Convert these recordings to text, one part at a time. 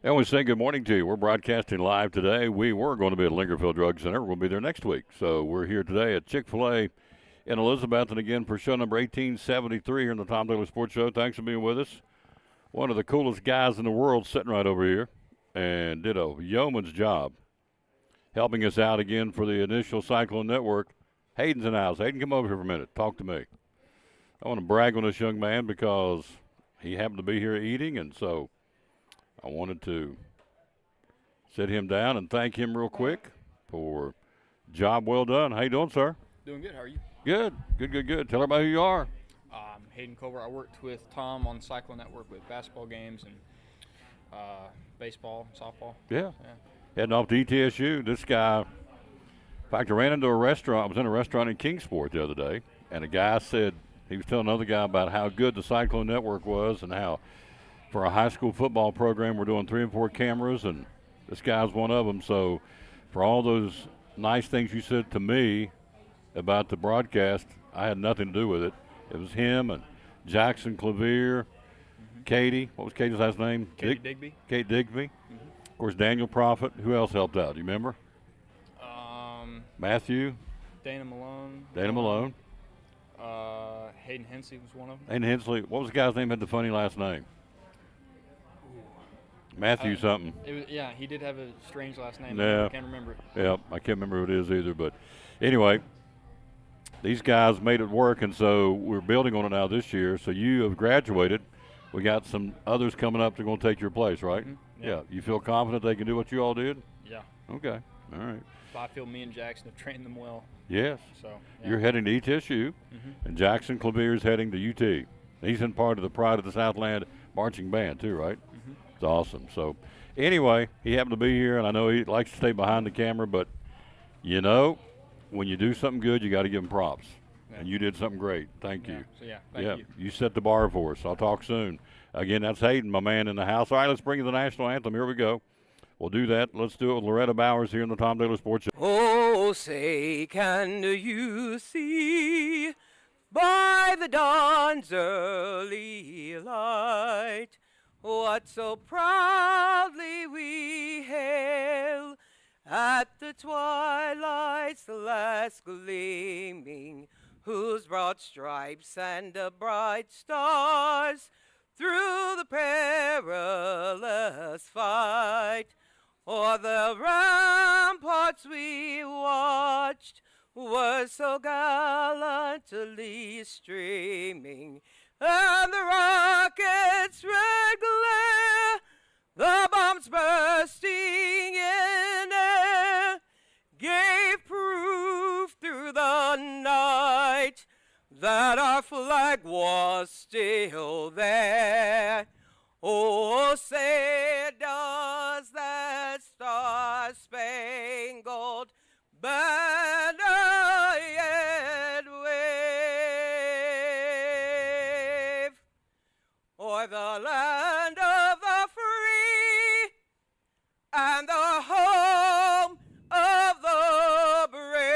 And we say good morning to you. We're broadcasting live today. We were going to be at Lingerfield Drug Center. We'll be there next week. So we're here today at Chick-fil-A in Elizabeth. And again, for show number 1873 here in the Tom Taylor Sports Show. Thanks for being with us. One of the coolest guys in the world sitting right over here and did a yeoman's job helping us out again for the initial Cyclone Network. Hayden's in the house. Hayden, come over here for a minute. Talk to me. I want to brag on this young man because he happened to be here eating, and so I wanted to sit him down and thank him real quick for job well done. How you doing, sir? Doing good. How are you? Good. Tell everybody who you are. Hayden Culver. I worked with Tom on the Cyclone Network with basketball games and baseball, softball. Yeah. Heading off to ETSU. This guy, in fact, I ran into a restaurant. I was in a restaurant in Kingsport the other day, and a guy said, he was telling another guy about how good the Cyclone Network was and how for a high school football program we're doing 3 and 4 cameras, and this guy's one of them. So for all those nice things you said to me about the broadcast, I had nothing to do with it. It was him and Jackson Clavier, Katie. What was Katie's last name? Katie Digby. Kate Digby. Of course, Daniel Prophet. Who else helped out? Do you remember? Matthew. Dana Malone. Hayden Hensley was one of them. Hayden Hensley. What was the guy's name? Had the funny last name. Matthew something. He did have a strange last name. Yeah. I can't remember it. Yeah, I can't remember who it is either. But anyway, these guys made it work, and so we're building on it now this year. So you have graduated. We got some others coming up that are going to take your place, right? Mm-hmm. Yeah. You feel confident they can do what you all did? Yeah. Okay. All right. I feel me and Jackson have trained them well. Yes. So yeah. You're heading to ETSU, and Jackson Clavier is heading to UT. He's in part of the Pride of the Southland marching band too, right? It's awesome. So anyway, he happened to be here, and I know he likes to stay behind the camera, but you know, when you do something good, you got to give him props. Yeah. And you did something great. Thank you. So thank you. You set the bar for us. I'll talk soon. Again, that's Hayden, my man in the house. All right, let's bring you the national anthem. Here we go. We'll do that. Let's do it with Loretta Bowers here in the Tom Taylor Sports Show. Oh, say, can you see by the dawn's early light what so proudly we hail at the twilight's last gleaming, whose broad stripes and the bright stars through the perilous fight o'er the ramparts we watched were so gallantly streaming, and the rocket's red glare, the bombs bursting in air, gave proof through the night that our flag was still there. Oh, say does that star-spangled banner yet wave o'er the land of the free and the home of the brave?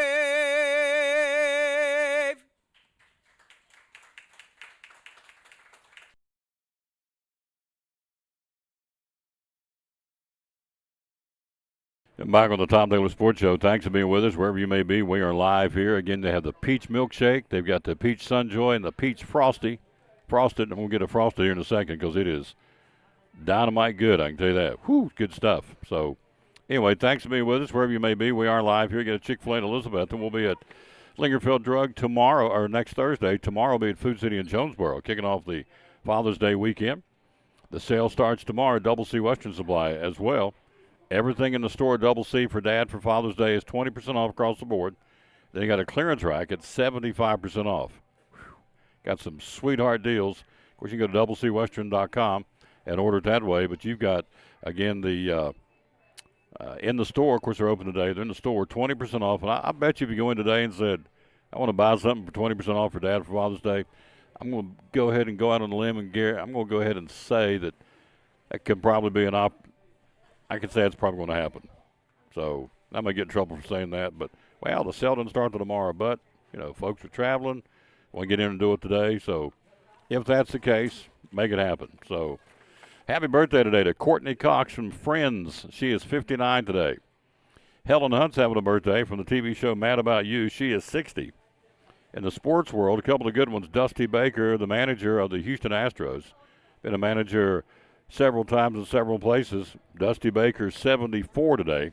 Back on the Tom Taylor Sports Show. Thanks for being with us wherever you may be. We are live here. Again, they have the peach milkshake. They've got the peach Sunjoy and the peach frosty. Frosted. I'm going to get a frosted here in a second because it is dynamite good. I can tell you that. Whew, good stuff. So, anyway, thanks for being with us wherever you may be. We are live here. Get a Chick-fil-A in Elizabeth, and we'll be at Lingerfield Drug tomorrow, or next Thursday. Tomorrow we'll be at Food City in Jonesboro, kicking off the Father's Day weekend. The sale starts tomorrow at Double C Western Supply as well. Everything in the store at Double C for Dad for Father's Day is 20% off across the board. Then you got a clearance rack at 75% off. Whew. Got some sweetheart deals. Of course, you can go to doublecwestern.com and order it that way. But you've got, again, the in the store. Of course, they're open today. They're in the store, 20% off. And I bet you if you go in today and said, I want to buy something for 20% off for Dad for Father's Day, I'm going to go ahead and go out on a limb and I'm going to go ahead and say that could probably be I could say it's probably going to happen. So I may get in trouble for saying that, but, well, the sale doesn't start till tomorrow. But, you know, folks are traveling, want to get in and do it today. So if that's the case, make it happen. So Happy birthday today to Courtney Cox from Friends. She is 59 today. Helen Hunt's having a birthday from the TV show Mad About You. She is 60. In the sports world, a couple of good ones. Dusty Baker, the manager of the Houston Astros. Been a manager several times in several places. Dusty Baker, 74 today.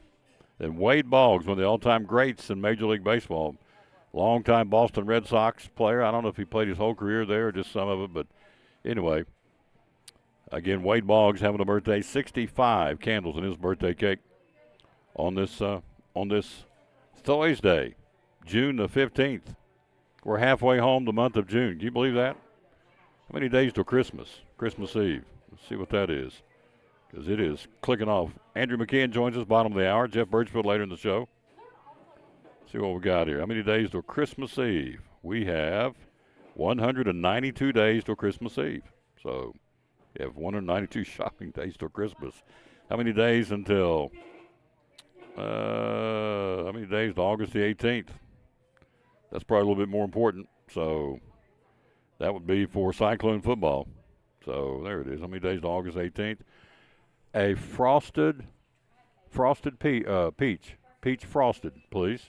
And Wade Boggs, one of the all-time greats in Major League Baseball. Longtime Boston Red Sox player. I don't know if he played his whole career there or just some of it, but anyway. Again, Wade Boggs having a birthday, 65 candles in his birthday cake on this Thursday, June the 15th. We're halfway home the month of June. Can you believe that? How many days till Christmas? Christmas Eve. Let's see what that is, because it is clicking off. Andrew McKeon joins us, bottom of the hour. Jeff Birchfield later in the show. See what we got here. How many days till Christmas Eve? We have 192 days till Christmas Eve. So you have 192 shopping days till Christmas. How many days until, how many days to August the 18th? That's probably a little bit more important. So that would be for Cyclone football. So there it is. How many days to August 18th? A frosted peach frosted, please.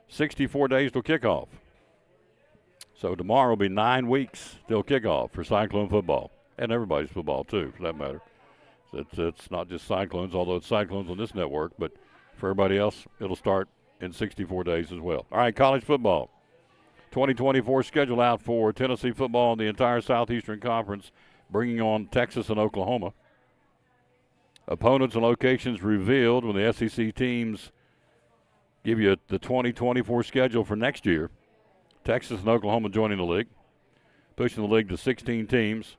64 days till kickoff. So tomorrow will be 9 weeks till kickoff for Cyclone football. And everybody's football, too, for that matter. It's not just Cyclones, although it's Cyclones on this network. But for everybody else, it'll start in 64 days as well. All right, college football. 2024 schedule out for Tennessee football in the entire Southeastern Conference, bringing on Texas and Oklahoma. Opponents and locations revealed when the SEC teams give you the 2024 schedule for next year. Texas and Oklahoma joining the league, pushing the league to 16 teams.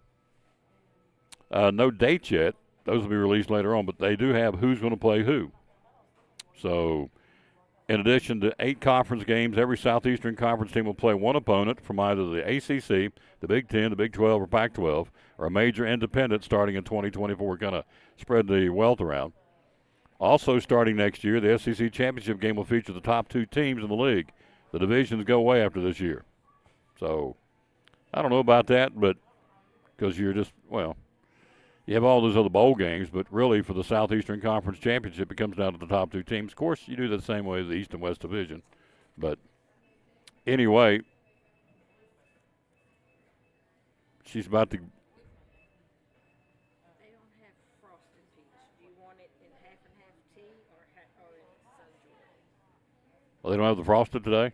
No dates yet. Those will be released later on, but they do have who's going to play who. So in addition to 8 conference games, every Southeastern Conference team will play one opponent from either the ACC, the Big Ten, the Big 12, or Pac-12, or a major independent starting in 2024. We're going to spread the wealth around. Also starting next year, the SEC Championship game will feature the top 2 teams in the league. The divisions go away after this year. So I don't know about that, but because you're just, well, you have all those other bowl games, but really for the Southeastern Conference Championship, it comes down to the top 2 teams. Of course, you do the same way as the East and West Division. But anyway, she's about to. They don't have frosted peach. Do you want it in half and half tea or in sunjoy? Well, they don't have the frosted today?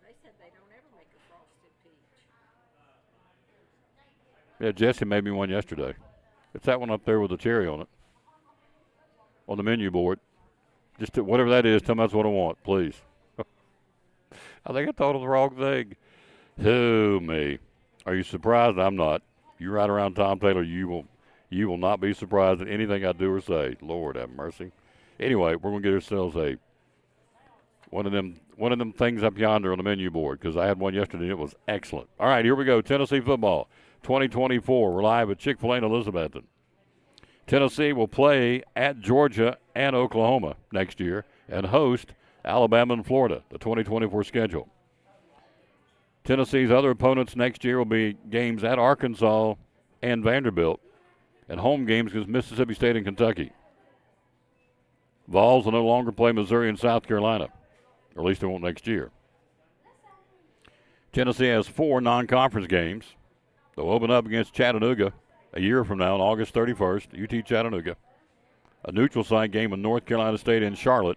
They said they don't ever make a frosted peach. Yeah, Jesse made me one yesterday. It's that one up there with the cherry on it, on the menu board. Just whatever that is, tell me that's what I want, please. I think I thought of the wrong thing. Who, me? Are you surprised? I'm not. You ride around Tom Taylor, you will not be surprised at anything I do or say. Lord have mercy. Anyway, we're gonna get ourselves one of them things up yonder on the menu board, because I had one yesterday and it was excellent. All right, here we go. Tennessee football 2024. We're live at Chick-fil-A in Elizabethton. Tennessee will play at Georgia and Oklahoma next year and host Alabama and Florida, the 2024 schedule. Tennessee's other opponents next year will be games at Arkansas and Vanderbilt, and home games against Mississippi State and Kentucky. Vols will no longer play Missouri and South Carolina, or at least they won't next year. Tennessee has 4 non-conference games. They'll open up against Chattanooga a year from now on August 31st, UT Chattanooga. A neutral site game in North Carolina State and Charlotte.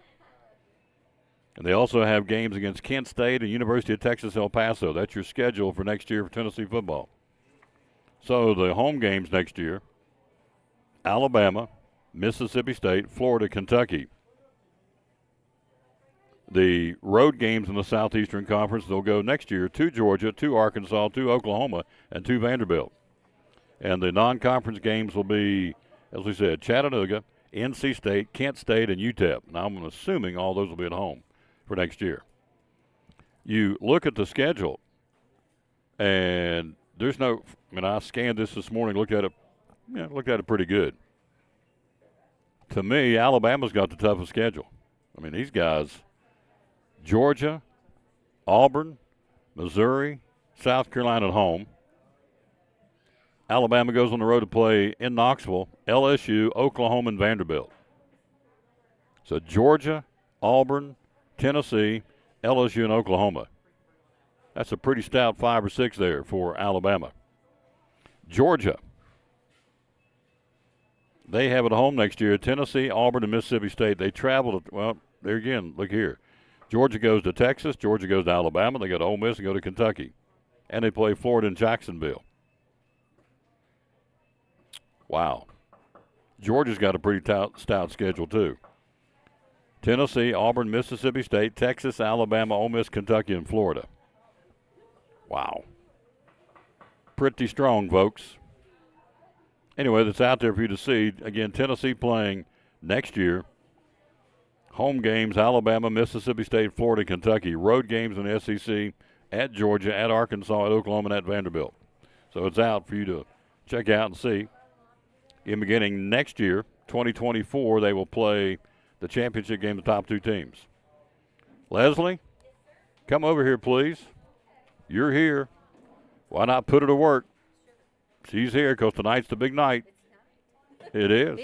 And they also have games against Kent State and University of Texas El Paso. That's your schedule for next year for Tennessee football. So the home games next year, Alabama, Mississippi State, Florida, Kentucky. The road games in the Southeastern Conference, they'll go next year to Georgia, to Arkansas, to Oklahoma, and to Vanderbilt. And the non-conference games will be, as we said, Chattanooga, NC State, Kent State, and UTEP. Now, I'm assuming all those will be at home for next year. You look at the schedule, and there's no, I scanned this morning, looked at it pretty good. To me, Alabama's got the toughest schedule. These guys, Georgia, Auburn, Missouri, South Carolina at home, Alabama goes on the road to play in Knoxville, LSU, Oklahoma, and Vanderbilt. So Georgia, Auburn, Tennessee, LSU, and Oklahoma. That's a pretty stout 5 or 6 there for Alabama. Georgia. They have it home next year. Tennessee, Auburn, and Mississippi State. They travel to, well, there again, look here. Georgia goes to Texas. Georgia goes to Alabama. They go to Ole Miss and go to Kentucky. And they play Florida and Jacksonville. Wow. Georgia's got a pretty stout schedule, too. Tennessee, Auburn, Mississippi State, Texas, Alabama, Ole Miss, Kentucky, and Florida. Wow. Pretty strong, folks. Anyway, that's out there for you to see. Again, Tennessee playing next year. Home games, Alabama, Mississippi State, Florida, Kentucky. Road games in the SEC at Georgia, at Arkansas, at Oklahoma, and at Vanderbilt. So it's out for you to check out and see. In beginning next year, 2024, they will play the championship game, the top 2 teams. Leslie, come over here, please. You're here. Why not put her to work? She's here because tonight's the big night. It is.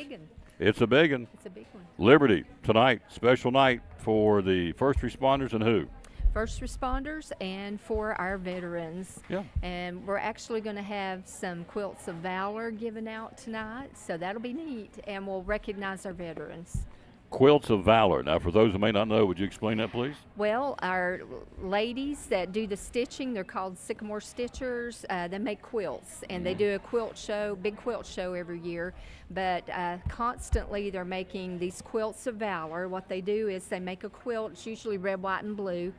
It's a big one. It's a big one. Liberty tonight, special night for the first responders and who? First responders and for our veterans. Yeah. And we're actually going to have some quilts of valor given out tonight, so that'll be neat, and we'll recognize our veterans. Quilts of Valor. Now, for those who may not know, would you explain that, please? Well, our ladies that do the stitching, they're called Sycamore Stitchers. They make quilts, and they do a quilt show, big quilt show every year. But constantly they're making these quilts of valor. What they do is they make a quilt. It's usually red, white, and blue,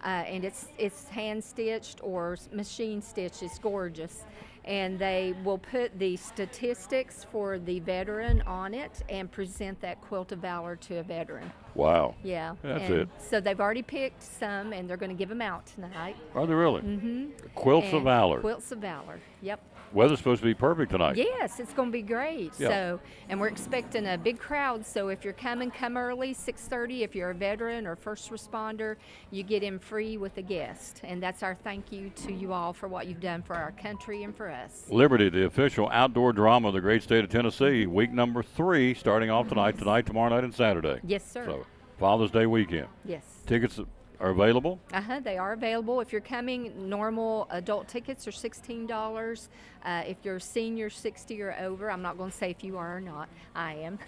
and it's hand stitched or machine stitched. It's gorgeous. And they will put the statistics for the veteran on it and present that quilt of valor to a veteran. Wow. Yeah. That's and it. So they've already picked some, and they're going to give them out tonight. Are they really? Mm-hmm. Quilts of And Valor. Quilts of Valor. Yep. Weather's supposed to be perfect tonight. Yes, it's going to be great. Yeah. So, and we're expecting a big crowd. So if you're coming, come early, 6:30. If you're a veteran or first responder, you get in free with a guest. And that's our thank you to you all for what you've done for our country and for us. Liberty, the official outdoor drama of the great state of Tennessee, week number 3, starting off tonight, tomorrow night, and Saturday. Yes, sir. So, Father's Day weekend. Yes. Tickets are available? They are available. If you're coming, normal adult tickets are $16. If you're a senior, 60 or over, I'm not going to say if you are or not. I am.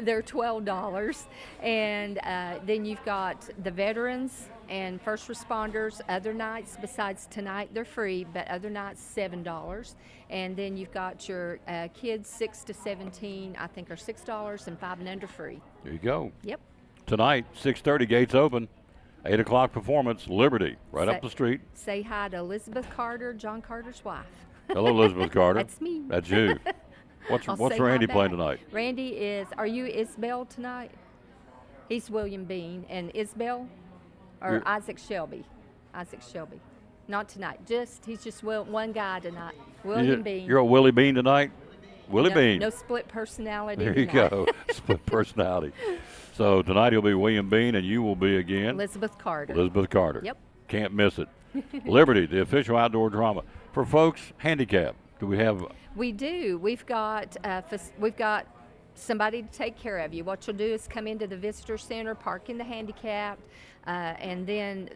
They're $12. And then you've got the veterans and first responders. Other nights besides tonight, they're free, but other nights, $7. And then you've got your kids 6 to 17, I think, are $6, and 5 and under free. There you go. Yep. Tonight, 6:30, gates open. 8 o'clock performance, Liberty, right up the street. Say hi to Elizabeth Carter, John Carter's wife. Hello, Elizabeth Carter. That's me. That's you. What's I'll say Randy hi playing back. tonight? Randy is, are you Isbell tonight? He's William Bean. And Isbell? Or You're- Isaac Shelby? Isaac Shelby. Not tonight. He's just one guy tonight. William Bean. You're a Willie Bean tonight? Willie Bean. No split personality There you tonight. go. Split personality. So tonight he'll be William Bean, and you will be again Elizabeth Carter. Elizabeth Carter. Yep. Can't miss it. Liberty, the official outdoor drama. For folks handicapped, do we have? We do. We've got somebody to take care of you. What you'll do is come into the visitor center, park in the handicapped, and then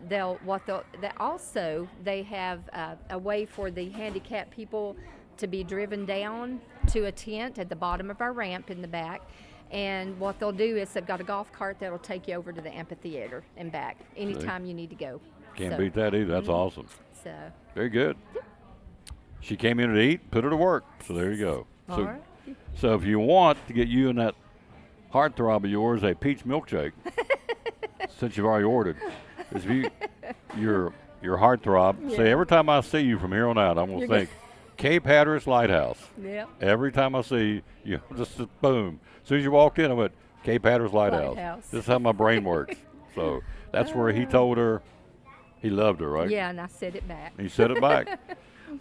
they have a way for the handicapped people to be driven down to a tent at the bottom of our ramp in the back. And what they'll do is they've got a golf cart that'll take you over to the amphitheater and back anytime you need to go. Can't beat that either. That's awesome. So. Very good. She came in to eat, put her to work. So there you go. All right. So if you want to get you and that heartthrob of yours a peach milkshake, since you've already ordered, if your heartthrob, say every time I see you from here on out, I'm going to think Cape Hatteras Lighthouse. Yep. Every time I see you, just boom. As soon as you walked in, I went, Cape Hatteras Lighthouse. This is how my brain works. So that's where he told her he loved her, right? Yeah, and I said it back. He said it back.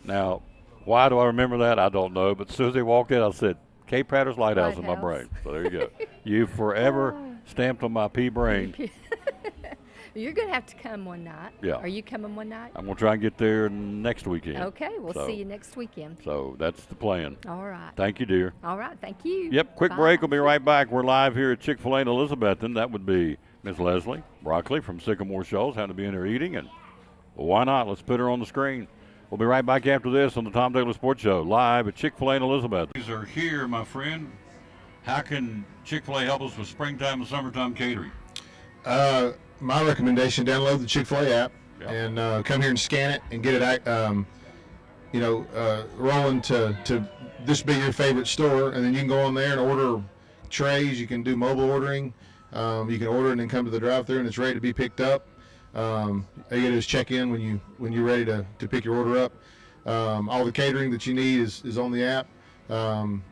Now, why do I remember that? I don't know. But as soon as he walked in, I said, Cape Hatteras Lighthouse in my brain. So there you go. You forever stamped on my pea brain. You're going to have to come one night. Yeah. Are you coming one night? I'm going to try and get there next weekend. Okay, we'll So- see you next weekend. So that's the plan. All right. Thank you, dear. All right, thank you. Yep, quick Bye. break. We'll be right back. We're live here at Chick-fil-A in Elizabethton. That would be Miss Leslie Broccoli from Sycamore Shoals. Had to be in there eating, and well, why not? Let's put her on the screen. We'll be right back after this on the Tom Daly Sports Show, live at Chick-fil-A in Elizabeth. These are here, my friend. How can Chick-fil-A help us with springtime and summertime catering? My recommendation: download the Chick-fil-A app Yep. and come here and scan it and get it, rolling to this be your favorite store, and then you can go on there and order trays. You can do mobile ordering. You can order and then come to the drive-thru, and it's ready to be picked up. All you gotta do is check in when you're ready to pick your order up. All the catering that you need is on the app.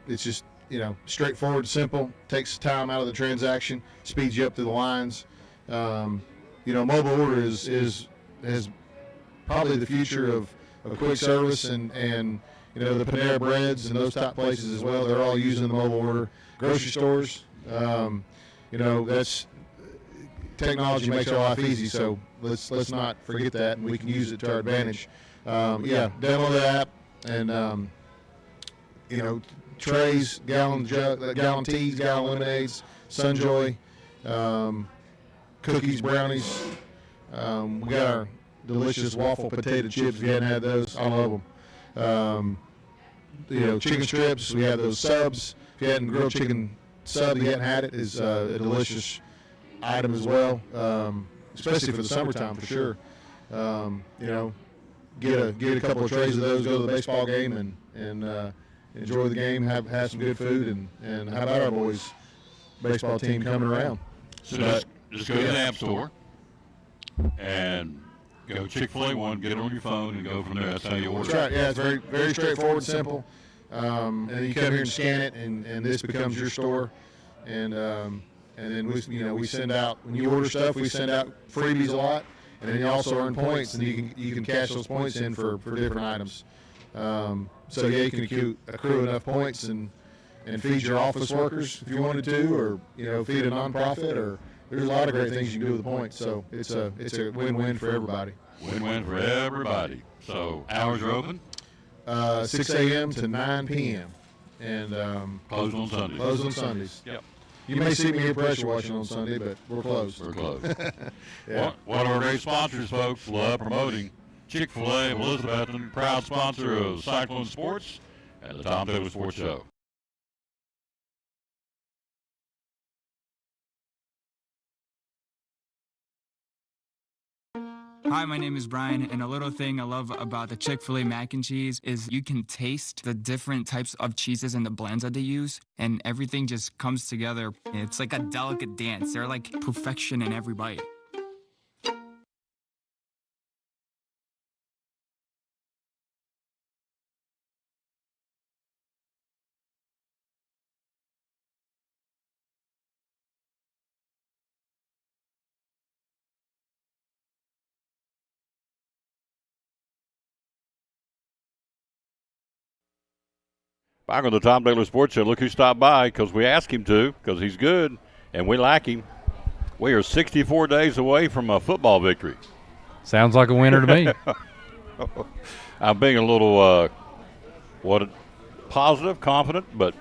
It's just straightforward, simple. Takes time out of the transaction, speeds you up through the lines. Mobile order is probably the future of quick service and the Panera Breads and those top places as well. They're all using the mobile order. Grocery stores, that's technology makes our life easy. So let's not forget that, and we can use it to our advantage. Download the app and trays, gallon teas, gallon lemonades, Sunjoy, cookies, brownies. We got our delicious waffle potato chips. If you hadn't had those, I love them. Chicken strips. We have those subs. If you hadn't grilled chicken sub, you hadn't had it, is a delicious item as well, especially for the summertime for sure. Get a couple of trays of those, go to the baseball game and enjoy the game, have some good food, and how about our boys baseball team coming around? So just go to the App Store and go Chick-fil-A one, get it on your phone, and go from there. That's how you order. That's right. Yeah, it's very, very straightforward, simple. And then you come here and scan it, and this becomes your store. And then we send out, when you order stuff, we send out freebies a lot, and then you also earn points, and you can cash those points in for different items. You can accrue enough points and feed your office workers if you wanted to, or feed a nonprofit, or there's a lot of great things you can do with the points. So it's a win-win for everybody. Win-win for everybody. So hours are open? 6 a.m. to 9 p.m. and Closed on Sundays. Closed on Sundays. Yep. You may see me here pressure washing on Sunday, but we're closed. We're closed. Yeah. One of our great sponsors, folks, love promoting Chick-fil-A of Elizabethton, proud sponsor of Cyclone Sports and the Tom Daly Sports Show. Hi, my name is Brian, and a little thing I love about the Chick-fil-A mac and cheese is you can taste the different types of cheeses and the blends that they use, and everything just comes together. It's like a delicate dance. They're like perfection in every bite. Back on the Tom Daly Sports Show. Look who stopped by, because we asked him to, because he's good, and we like him. We are 64 days away from a football victory. Sounds like a winner to me. I'm being a little, positive, confident, but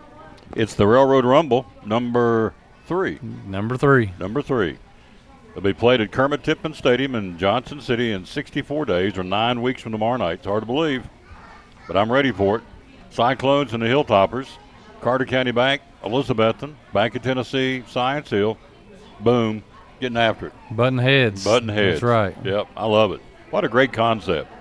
it's the Railroad Rumble, number 3. Number 3. Number 3. It'll be played at Kermit Tipton Stadium in Johnson City in 64 days, or 9 weeks from tomorrow night. It's hard to believe, but I'm ready for it. Cyclones and the Hilltoppers, Carter County Bank, Elizabethton, Bank of Tennessee, Science Hill, boom, getting after it. Button heads. That's right. Yep, I love it. What a great concept.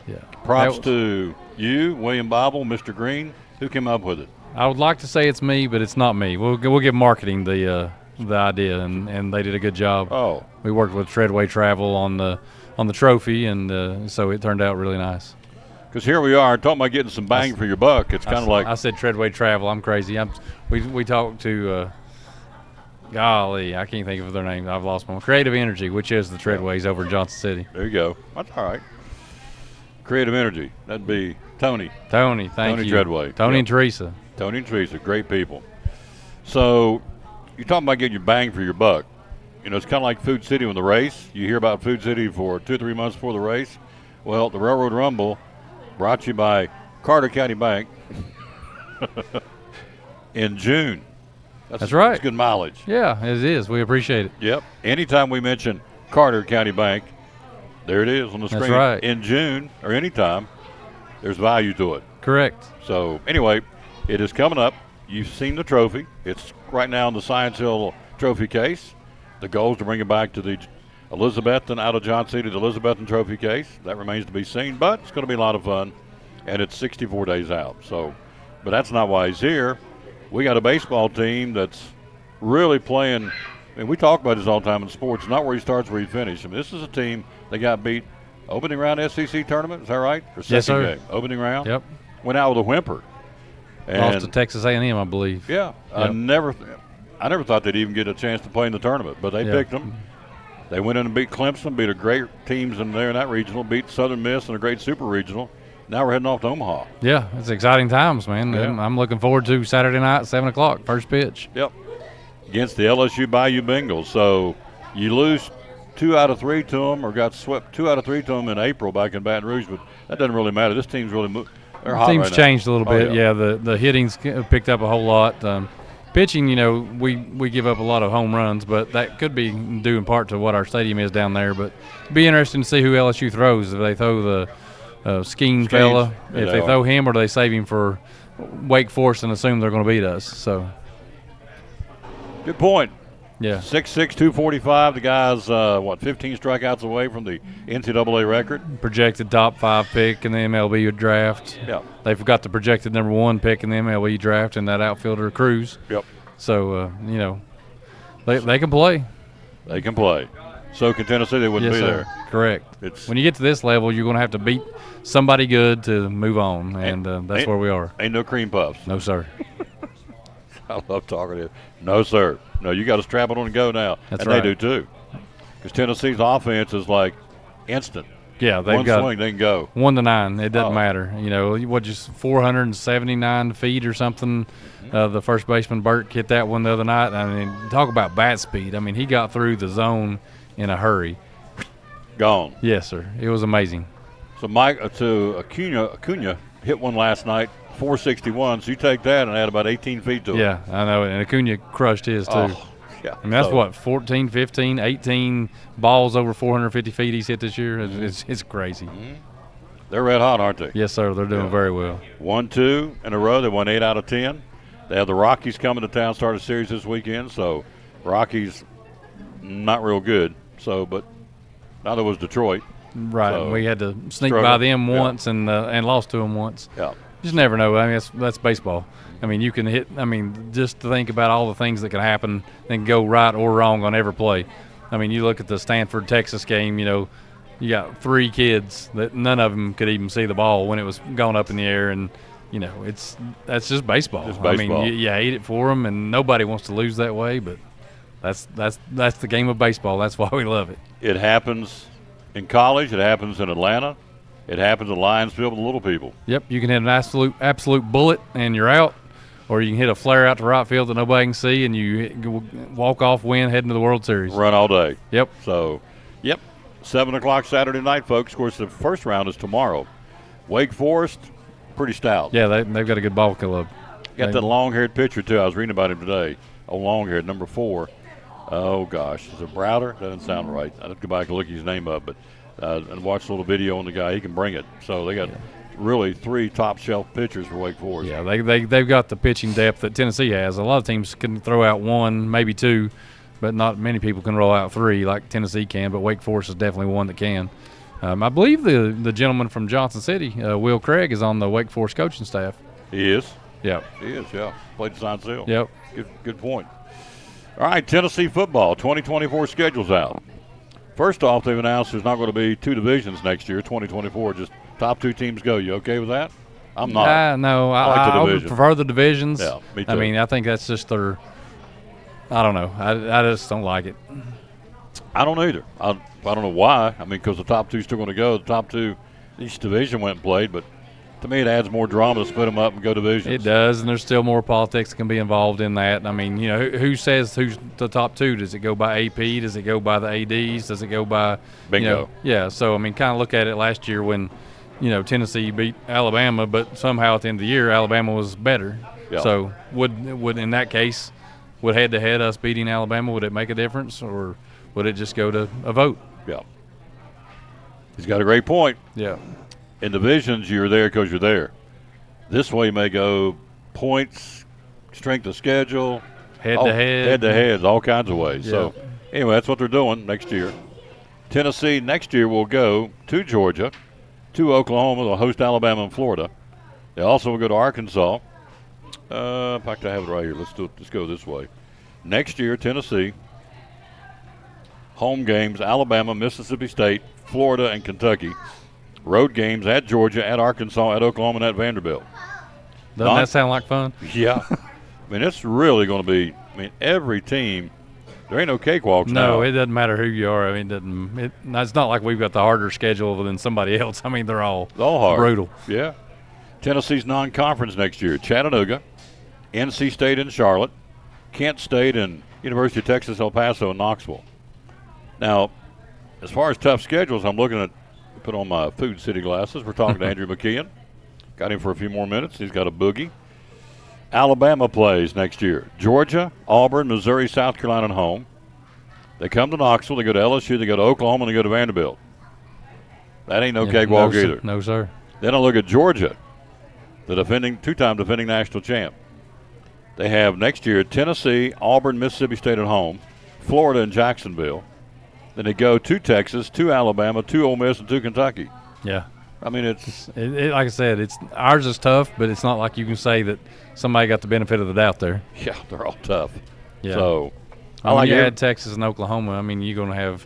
Yeah. Props to you, William Bible, Mr. Green. Who came up with it? I would like to say it's me, but it's not me. We'll give marketing the idea, and they did a good job. Oh. We worked with Treadway Travel on the trophy, and so it turned out really nice. Because here we are talking about getting some bang for your buck. It's kind of like I said Treadway Travel. I'm crazy. We talked to golly, I can't think of their name. I've lost my Creative Energy, which is the Treadways over in Johnson City. There you go. That's all right. Creative Energy. That'd be Tony. Tony, thank Tony you. Treadway. Tony and Teresa. Tony and Teresa, great people. So you're talking about getting your bang for your buck. You know, it's kind of like Food City when the race. You hear about Food City for 2 or 3 months before the race. Well, the Railroad Rumble, brought to you by Carter County Bank, in June. That's right. That's good mileage. Yeah, it is. We appreciate it. Yep. Anytime we mention Carter County Bank, there it is on the screen. That's right. In June or anytime, there's value to it. Correct. So, anyway, it is coming up. You've seen the trophy. It's right now in the Science Hill trophy case. The goal is to bring it back to the Elizabethton, out of Johnson City, the Elizabethton trophy case. That remains to be seen, but it's going to be a lot of fun, and it's 64 days out. So, but that's not why he's here. We got a baseball team that's really playing. I mean, we talk about this all the time in sports. Not where he starts, where he finishes. I mean, this is a team that got beat opening round SEC tournament. Is that right? Or second Yes, sir. game? Opening round. Yep. Went out with a whimper. And Lost to Texas A&M, I believe. yeah, Yep. I never thought they'd even get a chance to play in the tournament, but they Yeah. picked them. They went in and beat Clemson, beat a great teams in there in that regional, beat Southern Miss in a great super regional. Now we're heading off to Omaha. Yeah, it's exciting times, man. Yeah. And I'm looking forward to Saturday night, 7 o'clock, first pitch. Yep. Against the LSU Bayou Bengals. So you lose 2 out of 3 to them, or got swept 2 out of 3 to them in April back in Baton Rouge, but that doesn't really matter. This team's really they're hot Team's right now. changed a little Oh, bit. Yeah, the hitting's picked up a whole lot. Pitching, you know, we give up a lot of home runs, but that could be due in part to what our stadium is down there. But it'd be interesting to see who LSU throws. If they throw the Skeen fella, if they throw him, or do they save him for Wake Forest and assume they're going to beat us. So, Good point. yeah. 6'6", 245. The guy's, 15 strikeouts away from the NCAA record. Projected top 5 pick in the MLB draft. Yeah. They've got the projected number 1 pick in the MLB draft and that outfielder Cruz. Yep. So, you know, they can play. They can play. So can Tennessee. They wouldn't Yes, be sir. there. Correct. It's When you get to this level, you're going to have to beat somebody good to move on, and that's ain't- where we are. ain't no cream puffs. No, sir. I love talking to you. No, sir. No, you got to strap it on and go now. That's and right. they do, too. Because Tennessee's offense is like instant. Yeah, they've One got swing, they can go. 1 to 9. It doesn't Oh. matter. You know, just 479 feet or something. The first baseman Burke hit that one the other night. I mean, talk about bat speed. I mean, he got through the zone in a hurry. Gone. Yes, sir. It was amazing. So Acuna hit one last night, 461. So you take that and add about 18 feet to it. Yeah, I know. And Acuna crushed his, too. Oh, yeah. I mean, that's So, what, 14, 15, 18 balls over 450 feet he's hit this year. It's crazy. They're red hot, aren't they? Yes, sir. They're doing Yeah. very well. 1-2 in a row. They won 8 out of 10. They have the Rockies coming to town, start a series this weekend. So Rockies not real good. So, but neither was Detroit. Right. So, we had to sneak struggle. by them Yeah. once and lost to them once. Yeah. Just never know. I mean, that's baseball. I mean, you can hit. I mean, just to think about all the things that can happen and go right or wrong on every play. I mean, you look at the Stanford Texas game. You know, you got 3 kids that none of them could even see the ball when it was going up in the air, and you know, that's just baseball. Just I baseball. mean, you hate it for them, and nobody wants to lose that way, but that's the game of baseball. That's why we love it. It happens in college. It happens in Atlanta. It happens in Lionsville with the little people. Yep, you can hit an absolute bullet and you're out, or you can hit a flare out to right field that nobody can see, and you walk off, win, head into the World Series. Run all day. Yep. So, 7 o'clock Saturday night, folks. Of course, the first round is tomorrow. Wake Forest, pretty stout. Yeah, they've got a good ball club. Got that long-haired pitcher, too. I was reading about him today. Oh, long-haired, number 4. Oh, gosh. Is it Browder? That doesn't sound right. I'd have to go back and look his name up, but and watch a little video on the guy. He can bring it. So they got really 3 top-shelf pitchers for Wake Forest. Yeah, they've got the pitching depth that Tennessee has. A lot of teams can throw out 1, maybe 2, but not many people can roll out 3 like Tennessee can, but Wake Forest is definitely one that can. I believe the gentleman from Johnson City, Will Craig, is on the Wake Forest coaching staff. He is. Yep. He is, yeah. Played at Science Hill. Yep. Good point. All right, Tennessee football, 2024 schedule's out. First off, they've announced there's not going to be 2 divisions next year, 2024. Just top 2 teams go. You okay with that? I'm not. No, like the I would division. prefer the divisions. Yeah, me I too. mean, I think that's just their – I don't know. I just don't like it. I don't either. I don't know why. I mean, because the top 2 still going to go. The top 2, each division went and played, but To me, it adds more drama to split them up and go divisions. It does, and there's still more politics that can be involved in that. I mean, you know, who says who's the top two? Does it go by AP? Does it go by the ADs? Does it go by Bingo. You know, yeah. So I mean, kind of look at it last year when, you know, Tennessee beat Alabama, but somehow at the end of the year, Alabama was better. Yeah. So would in that case, would head-to-head us beating Alabama, would it make a difference, or would it just go to a vote? Yeah. He's got a great point. Yeah. In divisions, you're there because you're there. This way, you may go points, strength of schedule, Head-to-head. Head-to-heads, all kinds of ways. Yeah. So, anyway, that's what they're doing next year. Tennessee next year will go to Georgia, to Oklahoma. They'll host Alabama and Florida. They also will go to Arkansas. In fact, I have it right here. Let's go this way. Next year, Tennessee, home games, Alabama, Mississippi State, Florida, and Kentucky. Road games at Georgia, at Arkansas, at Oklahoma, and at Vanderbilt. Doesn't that sound like fun? Yeah. I mean, it's really going to be, every team, there ain't no cakewalks now. No, it doesn't matter who you are. I mean, it's not like we've got the harder schedule than somebody else. I mean, they're all hard. Brutal. Yeah. Tennessee's non-conference next year, Chattanooga, NC State and Charlotte, Kent State and University of Texas, El Paso, and Knoxville. Now, as far as tough schedules, I'm looking at, put on my Food City glasses. We're talking to Andrew McKeon. Got him for a few more minutes. He's got a boogie. Alabama plays next year. Georgia, Auburn, Missouri, South Carolina, and home. They come to Knoxville. They go to LSU. They go to Oklahoma, and they go to Vanderbilt. That ain't no cakewalk either. No, sir. Then I look at Georgia, the two-time defending national champ. They have next year Tennessee, Auburn, Mississippi State at home, Florida, and Jacksonville. Then they go to Texas, to Alabama, to Ole Miss, and to Kentucky. Yeah. I mean, it's like I said, ours is tough, but it's not like you can say that somebody got the benefit of the doubt there. Yeah, they're all tough. Yeah. So I like you had Texas and Oklahoma. I mean, you're going to have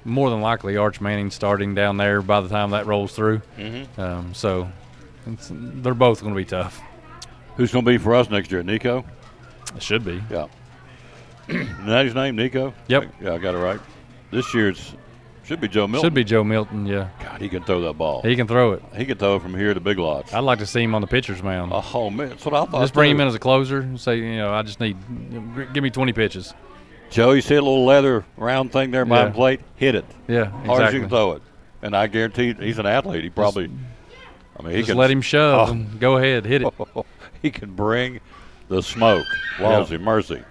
more than likely Arch Manning starting down there by the time that rolls through. Mm-hmm. So they're both going to be tough. Who's going to be for us next year? Nico? It should be. Yeah. Is that his name, Nico? Yep. Yeah, I got it right. This year's should be Joe Milton. Should be Joe Milton, yeah. God, he can throw that ball. He can throw it. He can throw it from here to Big Lots. I'd like to see him on the pitcher's mound. Oh, man, that's what I thought. Just bring him in as a closer and say, I just need, give me 20 pitches. Joe, you see a little leather round thing there by the plate? Hit it. Yeah, exactly. Hard as you can throw it. And I guarantee he's an athlete. He probably, he can let him shove and go ahead, hit it. He can bring the smoke. Lousy mercy.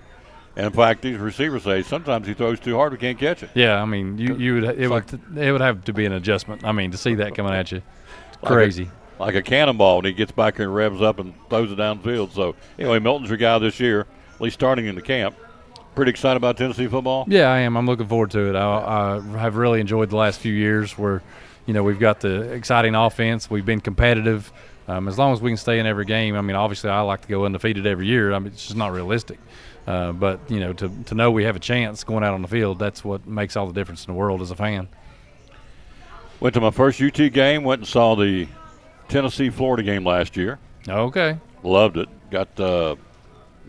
And in fact, these receivers say sometimes he throws too hard, we can't catch it. Yeah, I mean, it would have to be an adjustment. I mean, to see that coming at you, it's crazy. Like a cannonball, and he gets back here and revs up and throws it downfield. So anyway, Milton's your guy this year, at least starting in the camp. Pretty excited about Tennessee football? Yeah, I am. I'm looking forward to it. I have really enjoyed the last few years where, we've got the exciting offense. We've been competitive. As long as we can stay in every game. I mean, obviously, I like to go undefeated every year. I mean, it's just not realistic. But, to know we have a chance going out on the field, that's what makes all the difference in the world as a fan. Went to my first UT game, went and saw the Tennessee-Florida game last year. Okay. Loved it. Got Mr.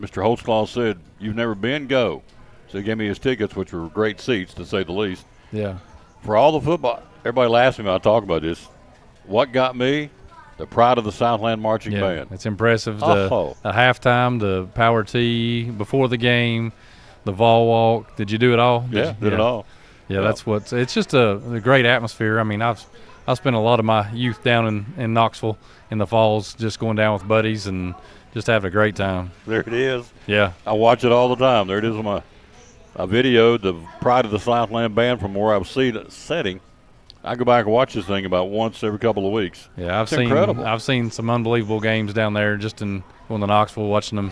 Holtzclaw said, "You've never been? Go." So he gave me his tickets, which were great seats, to say the least. Yeah. For all the football, everybody laughs at me when I talk about this. What got me? The pride of the Southland Marching Band. It's impressive. The halftime, the power tee, before the game, the vol walk. Did you do it all? Did it all. Yeah, that's it's just a great atmosphere. I mean, I've spent a lot of my youth down in Knoxville in the falls, just going down with buddies and just having a great time. There it is. Yeah. I watch it all the time. There it is on my video, the pride of the Southland Band from where I was sitting. I go back and watch this thing about once every couple of weeks. Yeah, incredible. I've seen some unbelievable games down there just in going to Knoxville, watching them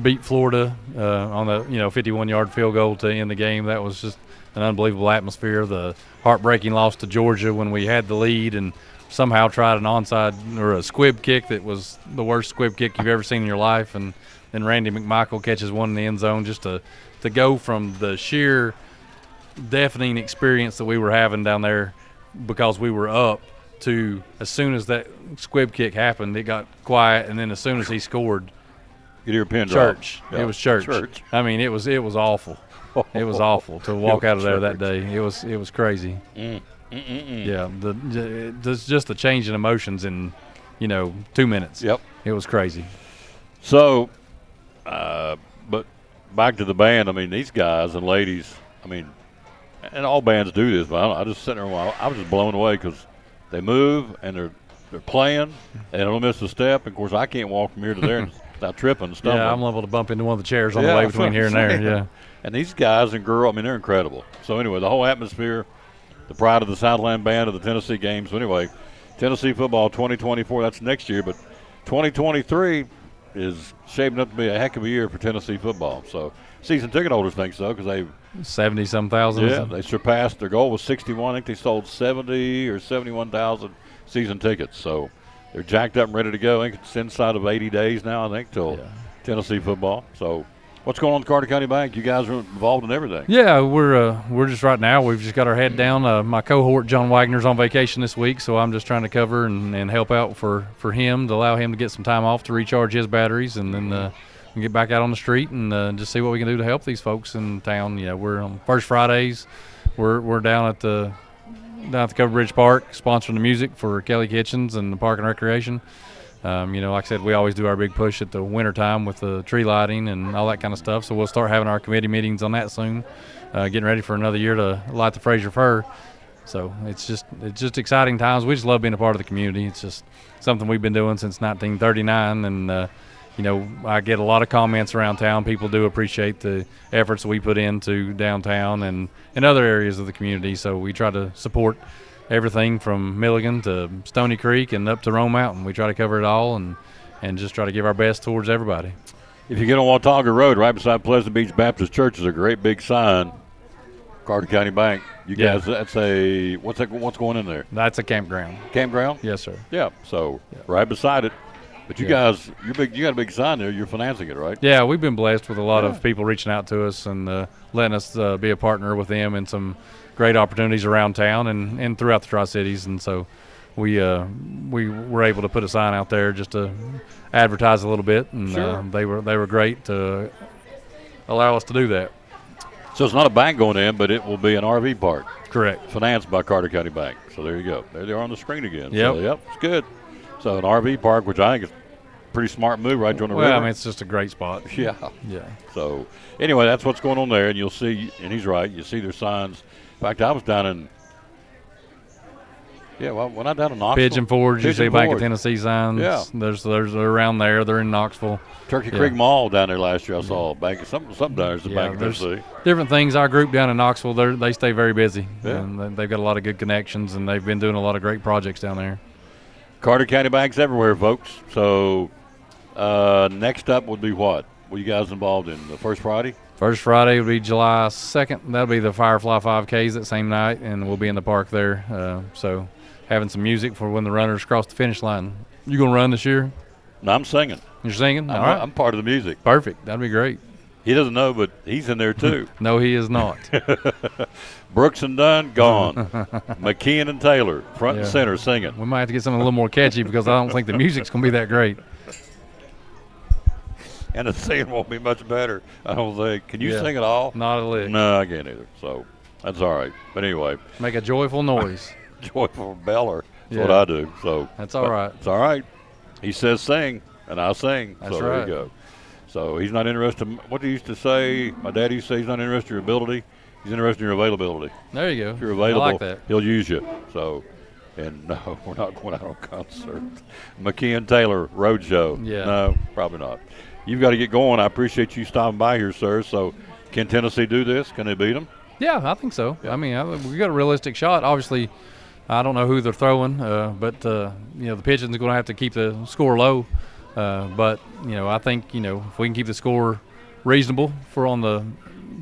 beat Florida on the 51-yard field goal to end the game. That was just an unbelievable atmosphere. The heartbreaking loss to Georgia when we had the lead and somehow tried an onside or a squib kick that was the worst squib kick you've ever seen in your life, and then Randy McMichael catches one in the end zone. Just to go from the sheer deafening experience that we were having down there because we were up to as soon as that squib kick happened, it got quiet, and then as soon as he scored, you hear a pin drop. Yeah. It was church. I mean, it was awful. It was awful to walk out of there that day. It was crazy. Yeah, there's just the change in emotions in 2 minutes. Yep. It was crazy. So, but back to the band. I mean, these guys and ladies. I mean, and all bands do this, but I just sitting there a while. I was just blown away because they move and they're playing and they don't miss a step. Of course, I can't walk from here to there without tripping and stumbling. Yeah, I'm liable to bump into one of the chairs on the way between here and there. Yeah. And these guys and girls, I mean, they're incredible. So anyway, the whole atmosphere, the pride of the Southland Band of the Tennessee games. So anyway, Tennessee football 2024, that's next year, but 2023 is shaping up to be a heck of a year for Tennessee football. So season ticket holders think so because they 70-some thousand. Yeah, they surpassed their goal was 61. I think they sold 70 or 71,000 season tickets. So they're jacked up and ready to go. I think it's inside of 80 days now, I think, till Tennessee football. So what's going on at Carter County Bank? You guys are involved in everything. Yeah, we're just right now. We've just got our head down. My cohort John Wagner's on vacation this week, so I'm just trying to cover and help out for him to allow him to get some time off to recharge his batteries, and then get back out on the street and just see what we can do to help these folks in town. We're on First Fridays. We're down at the Cover Bridge Park, sponsoring the music for Kelly Kitchens and the Park and Recreation. Like I said, we always do our big push at the wintertime with the tree lighting and all that kind of stuff. So we'll start having our committee meetings on that soon, getting ready for another year to light the Fraser Fir. So it's just exciting times. We just love being a part of the community. It's just something we've been doing since 1939, and I get a lot of comments around town. People do appreciate the efforts we put into downtown and in other areas of the community. So we try to support everything from Milligan to Stony Creek and up to Rome Mountain. We try to cover it all and just try to give our best towards everybody. If you get on Watauga Road, right beside Pleasant Beach Baptist Church, is a great big sign, Carter County Bank. You guys, that's what's going in there? That's a campground. Campground? Yes, sir. Yeah, so right beside it. But you guys, you got a big sign there. You're financing it, right? Yeah, we've been blessed with a lot of people reaching out to us and letting us be a partner with them in some great opportunities around town and throughout the Tri-Cities. And so we were able to put a sign out there just to advertise a little bit, and they were great to allow us to do that. So it's not a bank going in, but it will be an RV park. Correct. Financed by Carter County Bank. So there you go. There they are on the screen again. Yep. So, yep, it's good. So an RV park, which I think is a pretty smart move right on the river. Well, I mean, it's just a great spot. Yeah. Yeah. So anyway, that's what's going on there, and you'll see, and he's right, you see their signs. In fact, I was down in, when I down in Knoxville. Pigeon Forge, you see Bank of Tennessee signs. Yeah. There's around there. They're in Knoxville. Turkey Creek Mall down there last year I saw. Something down there's the Bank of Tennessee. Different things. Our group down in Knoxville, they stay very busy. Yeah. And they've got a lot of good connections, and they've been doing a lot of great projects down there. Carter County Bank's everywhere, folks. So next up would be what? What are you guys involved in? The First Friday? First Friday would be July 2nd. That'll be the Firefly 5Ks that same night, and we'll be in the park there. So having some music for when the runners cross the finish line. You going to run this year? No, I'm singing. You're singing? All I'm part of the music. Perfect. That'd be great. He doesn't know, but he's in there too. No, he is not. Brooks and Dunn, gone. McKeon and Taylor, front and center, singing. We might have to get something a little more catchy because I don't think the music's going to be that great. And the singing won't be much better, I don't think. Can you sing at all? Not a lick. No, I can't either. So that's all right. But anyway. Make a joyful noise. Joyful beller. That's what I do. So that's all right. It's all right. He says sing, and I sing. That's so right. There you go. So he's not interested. What he used to say, my dad used to say, he's not interested in your ability. He's interested in your availability. There you go. If you're available, I like that. He'll use you. So, and no, we're not going out on concert. McKeon Taylor Road Show. Yeah. No, probably not. You've got to get going. I appreciate you stopping by here, sir. So can Tennessee do this? Can they beat them? Yeah, I think so. Yeah. I mean, we got a realistic shot. Obviously, I don't know who they're throwing, but the pitching's going to have to keep the score low. But I think if we can keep the score reasonable for on the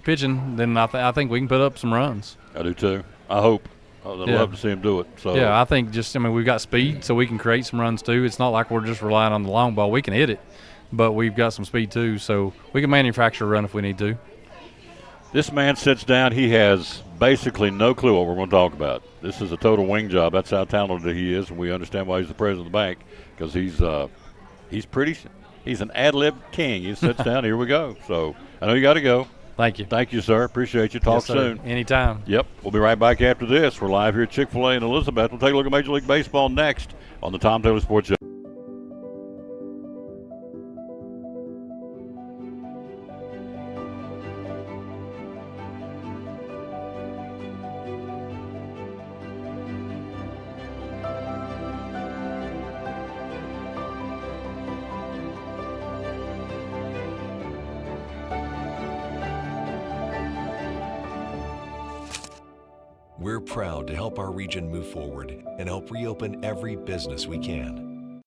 pitching, then I think we can put up some runs. I do too. I hope. I'd love to see him do it. So yeah, I think we've got speed, so we can create some runs too. It's not like we're just relying on the long ball. We can hit it, but we've got some speed too, so we can manufacture a run if we need to. This man sits down. He has basically no clue what we're going to talk about. This is a total wing job. That's how talented he is, and we understand why he's the president of the bank, because he's an ad-lib king. He sits down. Here we go. So I know you got to go. Thank you. Thank you, sir. Appreciate you. Talk soon. Anytime. Yep. We'll be right back after this. We're live here at Chick-fil-A in Elizabeth. We'll take a look at Major League Baseball next on the Tom Taylor Sports Show. We're proud to help our region move forward and help reopen every business we can.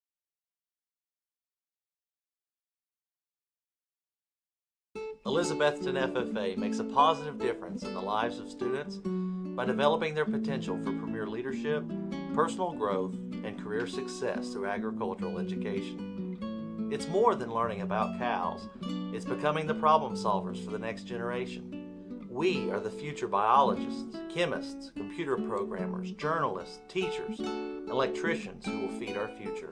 Elizabethton FFA makes a positive difference in the lives of students by developing their potential for premier leadership, personal growth, and career success through agricultural education. It's more than learning about cows. It's becoming the problem solvers for the next generation. We are the future biologists, chemists, computer programmers, journalists, teachers, electricians who will feed our future.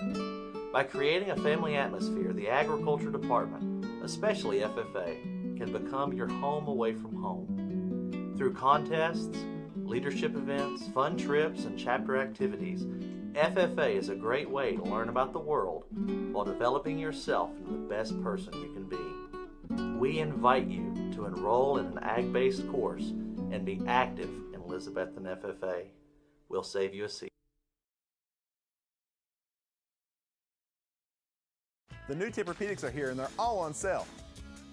By creating a family atmosphere, the Agriculture Department, especially FFA, can become your home away from home. Through contests, leadership events, fun trips, and chapter activities, FFA is a great way to learn about the world while developing yourself into the best person you can be. We invite you to enroll in an ag-based course and be active in Elizabethton FFA. We'll save you a seat. The new Tempur-Pedics are here and they're all on sale.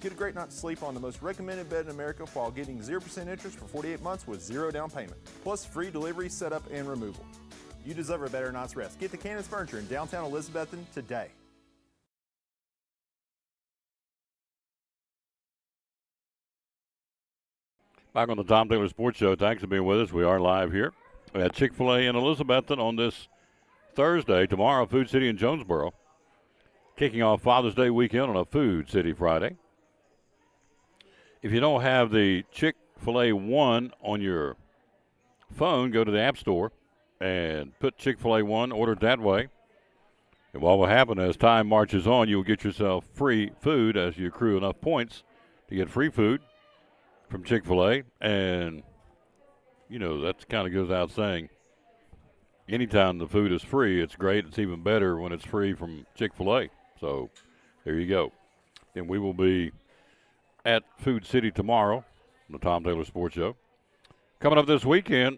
Get a great night's sleep on the most recommended bed in America while getting 0% interest for 48 months with 0 down payment, plus free delivery, setup, and removal. You deserve a better night's rest. Get to Cannon's Furniture in downtown Elizabethton today. Back on the Tom Taylor Sports Show. Thanks for being with us. We are live here at Chick-fil-A in Elizabethton on this Thursday. Tomorrow, Food City in Jonesboro. Kicking off Father's Day weekend on a Food City Friday. If you don't have the Chick-fil-A One on your phone, go to the App Store and put Chick-fil-A One, order it that way. And what will happen as time marches on, you'll get yourself free food as you accrue enough points to get free food from Chick-fil-A. And, you know, that kind of goes out saying, anytime the food is free, it's great. It's even better when it's free from Chick-fil-A. So there you go. And we will be at Food City tomorrow on the Tom Taylor Sports Show. Coming up this weekend,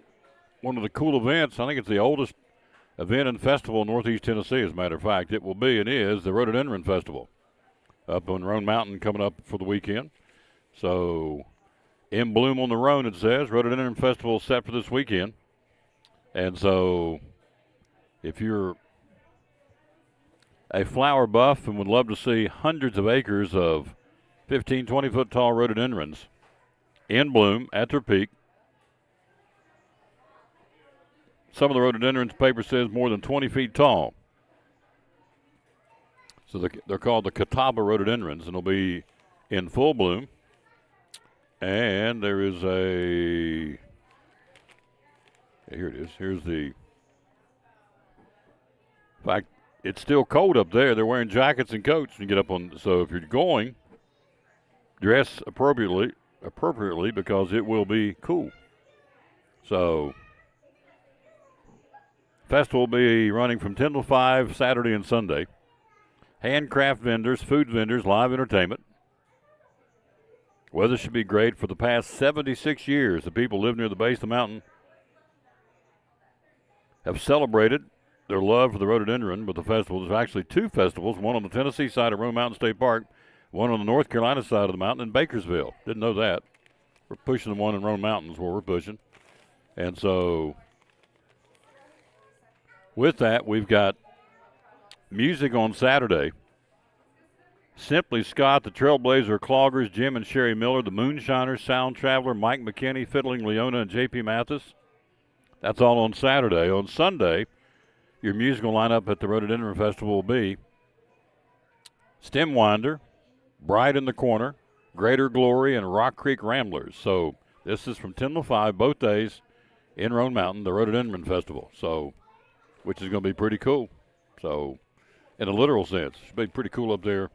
one of the cool events, I think it's the oldest event and festival in Northeast Tennessee, as a matter of fact. It will be and is the Rhododendron Festival up on Roan Mountain coming up for the weekend. So in bloom on the Roan, it says. Rhododendron Festival is set for this weekend. And so if you're a flower buff and would love to see hundreds of acres of 15, 20-foot tall rhododendrons in bloom at their peak. Some of the rhododendrons, paper says, more than 20 feet tall. So they're called the Catawba rhododendrons, and they'll be in full bloom. And there is a, here it is. Here's the, in fact, it's still cold up there. They're wearing jackets and coats when you get up on, so if you're going, dress appropriately because it will be cool. So, festival will be running from 10 to 5 Saturday and Sunday. Handcraft vendors, food vendors, live entertainment. Weather should be great. For the past 76 years, the people who live near the base of the mountain have celebrated their love for the rhododendron with the festival. There's actually 2 festivals, one on the Tennessee side of Roan Mountain State Park, one on the North Carolina side of the mountain in Bakersville. Didn't know that. We're pushing the one in Roan Mountains where we're pushing. And so with that, we've got music on Saturday. Simply Scott, the Trailblazer Cloggers, Jim and Sherry Miller, the Moonshiners, Sound Traveler, Mike McKinney, Fiddling Leona, and J.P. Mathis. That's all on Saturday. On Sunday, your musical lineup at the Rhododendron Festival will be Stemwinder, Bride in the Corner, Greater Glory, and Rock Creek Ramblers. So this is from 10 to 5 both days in Roan Mountain, the Rhododendron Festival. So, which is going to be pretty cool. So, in a literal sense, it's be pretty cool up there,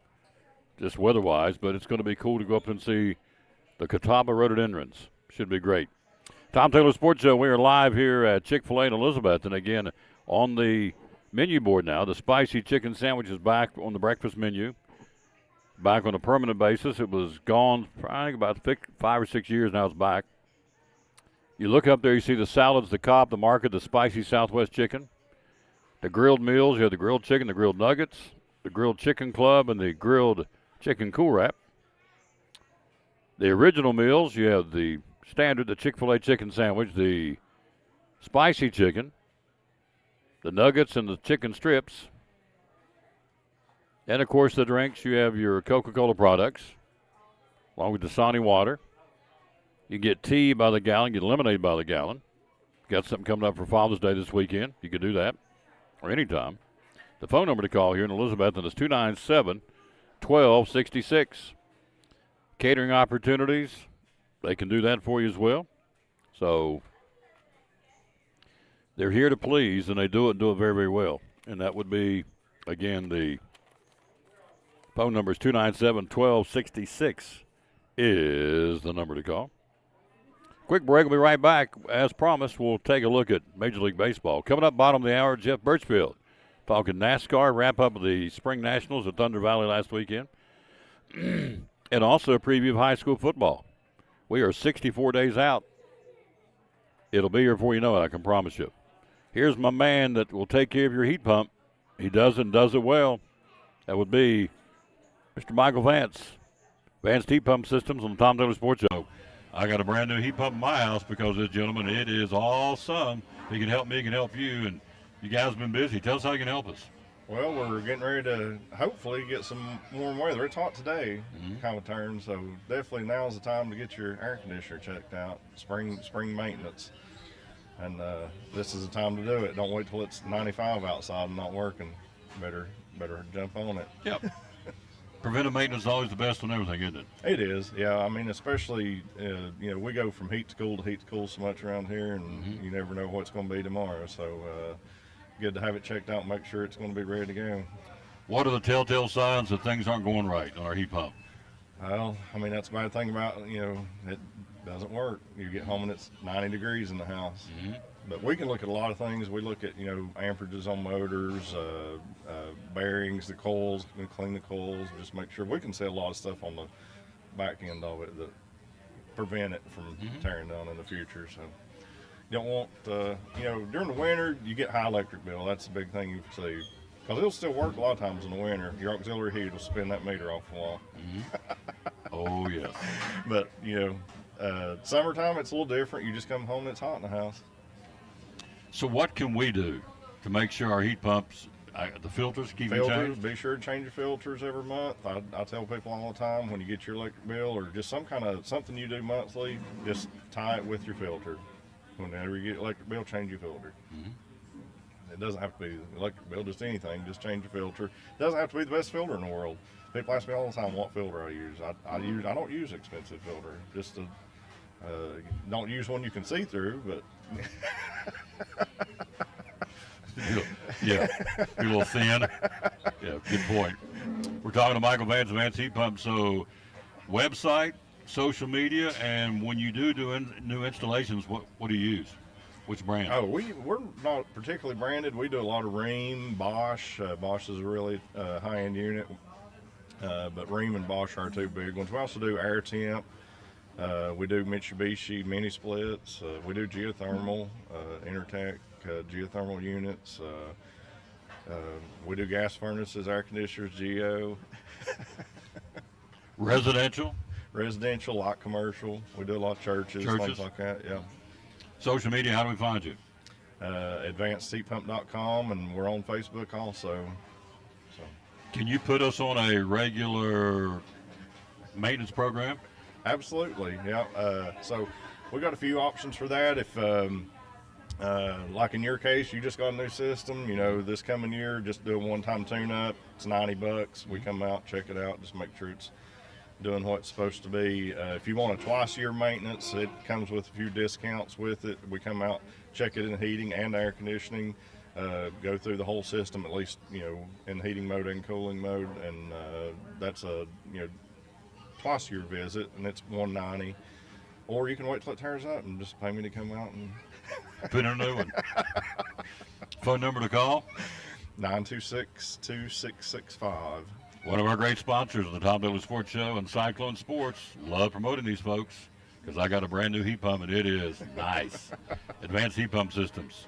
just weather-wise. But it's going to be cool to go up and see the Catawba Rhododendrons. Should be great. Tom Taylor Sports Show. We are live here at Chick-fil-A in Elizabeth, and again on the menu board now, the spicy chicken sandwich is back on the breakfast menu. Back on a permanent basis. It was gone for, I think, about 5 or 6 years. Now it's back. You look up there, you see the salads, the Cobb, the market, the spicy Southwest chicken. The grilled meals, you have the grilled chicken, the grilled nuggets, the grilled chicken club, and the grilled chicken cool wrap. The original meals, you have the standard, the Chick-fil-A chicken sandwich, the spicy chicken, the nuggets and the chicken strips, and of course the drinks. You have your Coca-Cola products, along with Dasani water. You get tea by the gallon, get lemonade by the gallon. Got something coming up for Father's Day this weekend. You could do that, or anytime. The phone number to call here in Elizabethton is 297-1266. Catering opportunities, they can do that for you as well. So they're here to please, and they do it very, very well. And that would be, again, the phone number is 297-1266 is the number to call. Quick break. We'll be right back. As promised, we'll take a look at Major League Baseball. Coming up bottom of the hour, Jeff Birchfield talking NASCAR, wrap up of the Spring Nationals at Thunder Valley last weekend, and also a preview of high school football. We are 64 days out. It'll be here before you know it, I can promise you. Here's my man that will take care of your heat pump. He does and does it well. That would be Mr. Michael Vance. Vance Heat Pump Systems on the Tom Taylor Sports Show. I got a brand new heat pump in my house because this gentleman, it is awesome. He can help me, he can help you, and you guys have been busy. Tell us how you can help us. Well, we're getting ready to hopefully get some warm weather. It's hot today, kind of turn, so definitely now's the time to get your air conditioner checked out, spring maintenance. And this is the time to do it. Don't wait till it's 95 outside and not working. Better jump on it. Yep. Preventive maintenance is always the best on everything, isn't it? It is, yeah. I mean, especially, we go from heat to cool so much around here, and you never know what's going to be tomorrow. So good to have it checked out and make sure it's going to be ready to go. What are the telltale signs that things aren't going right on our heat pump? Well, I mean, that's a bad thing about, it doesn't work. You get home and it's 90 degrees in the house. But we can look at a lot of things. We look at, amperages on motors, bearings, the coils, we clean the coils, just make sure. We can see a lot of stuff on the back end of it that prevent it from tearing down in the future. So you don't want, during the winter, you get high electric bill. That's the big thing you can see. Because it'll still work a lot of times in the winter. Your auxiliary heat will spin that meter off a while. Oh, yes. But, summertime, it's a little different. You just come home and it's hot in the house. So what can we do to make sure our heat pumps, the filters, keep them changed? Be sure to change your filters every month. I tell people all the time, when you get your electric bill or just something you do monthly, just tie it with your filter. Whenever you get electric bill, change your filter. It doesn't have to be the electric bill, just anything. Just change your filter. It doesn't have to be the best filter in the world. People ask me all the time what filter I use. I don't use expensive filter. Just don't use one you can see through, but. Yeah, be a little thin. Yeah, good point. We're talking to Michael Vance, Vance Heat Pump. So, website, social media, and when you do new installations, what do you use? Which brand? Oh, we're not particularly branded. We do a lot of Rheem, Bosch. Bosch is a really high-end unit, but Rheem and Bosch are two big ones. We also do air temp. We do Mitsubishi mini splits. We do geothermal, Intertech geothermal units. We do gas furnaces, air conditioners, geo. Residential, light commercial. We do a lot of churches, things like that. Yeah. Social media, how do we find you? AdvancedHeatPump.com, and we're on Facebook also. So. Can you put us on a regular maintenance program? Absolutely, yeah. So we got a few options for that. If, like in your case, you just got a new system, this coming year, just do a one-time tune-up. It's $90. We come out, check it out, just make sure it's doing what it's supposed to be. If you want a twice-a-year maintenance, it comes with a few discounts with it. We come out, check it in heating and air conditioning, go through the whole system, at least, in heating mode and cooling mode, and that's a, twice-a-year visit, and it's $190. Or you can wait till it tears up and just pay me to come out and put in a new one. Phone number to call? 926-2665. One of our great sponsors of the Tom Taylor Sports Show and Cyclone Sports. Love promoting these folks because I got a brand new heat pump and it is nice. Advanced Heat Pump Systems.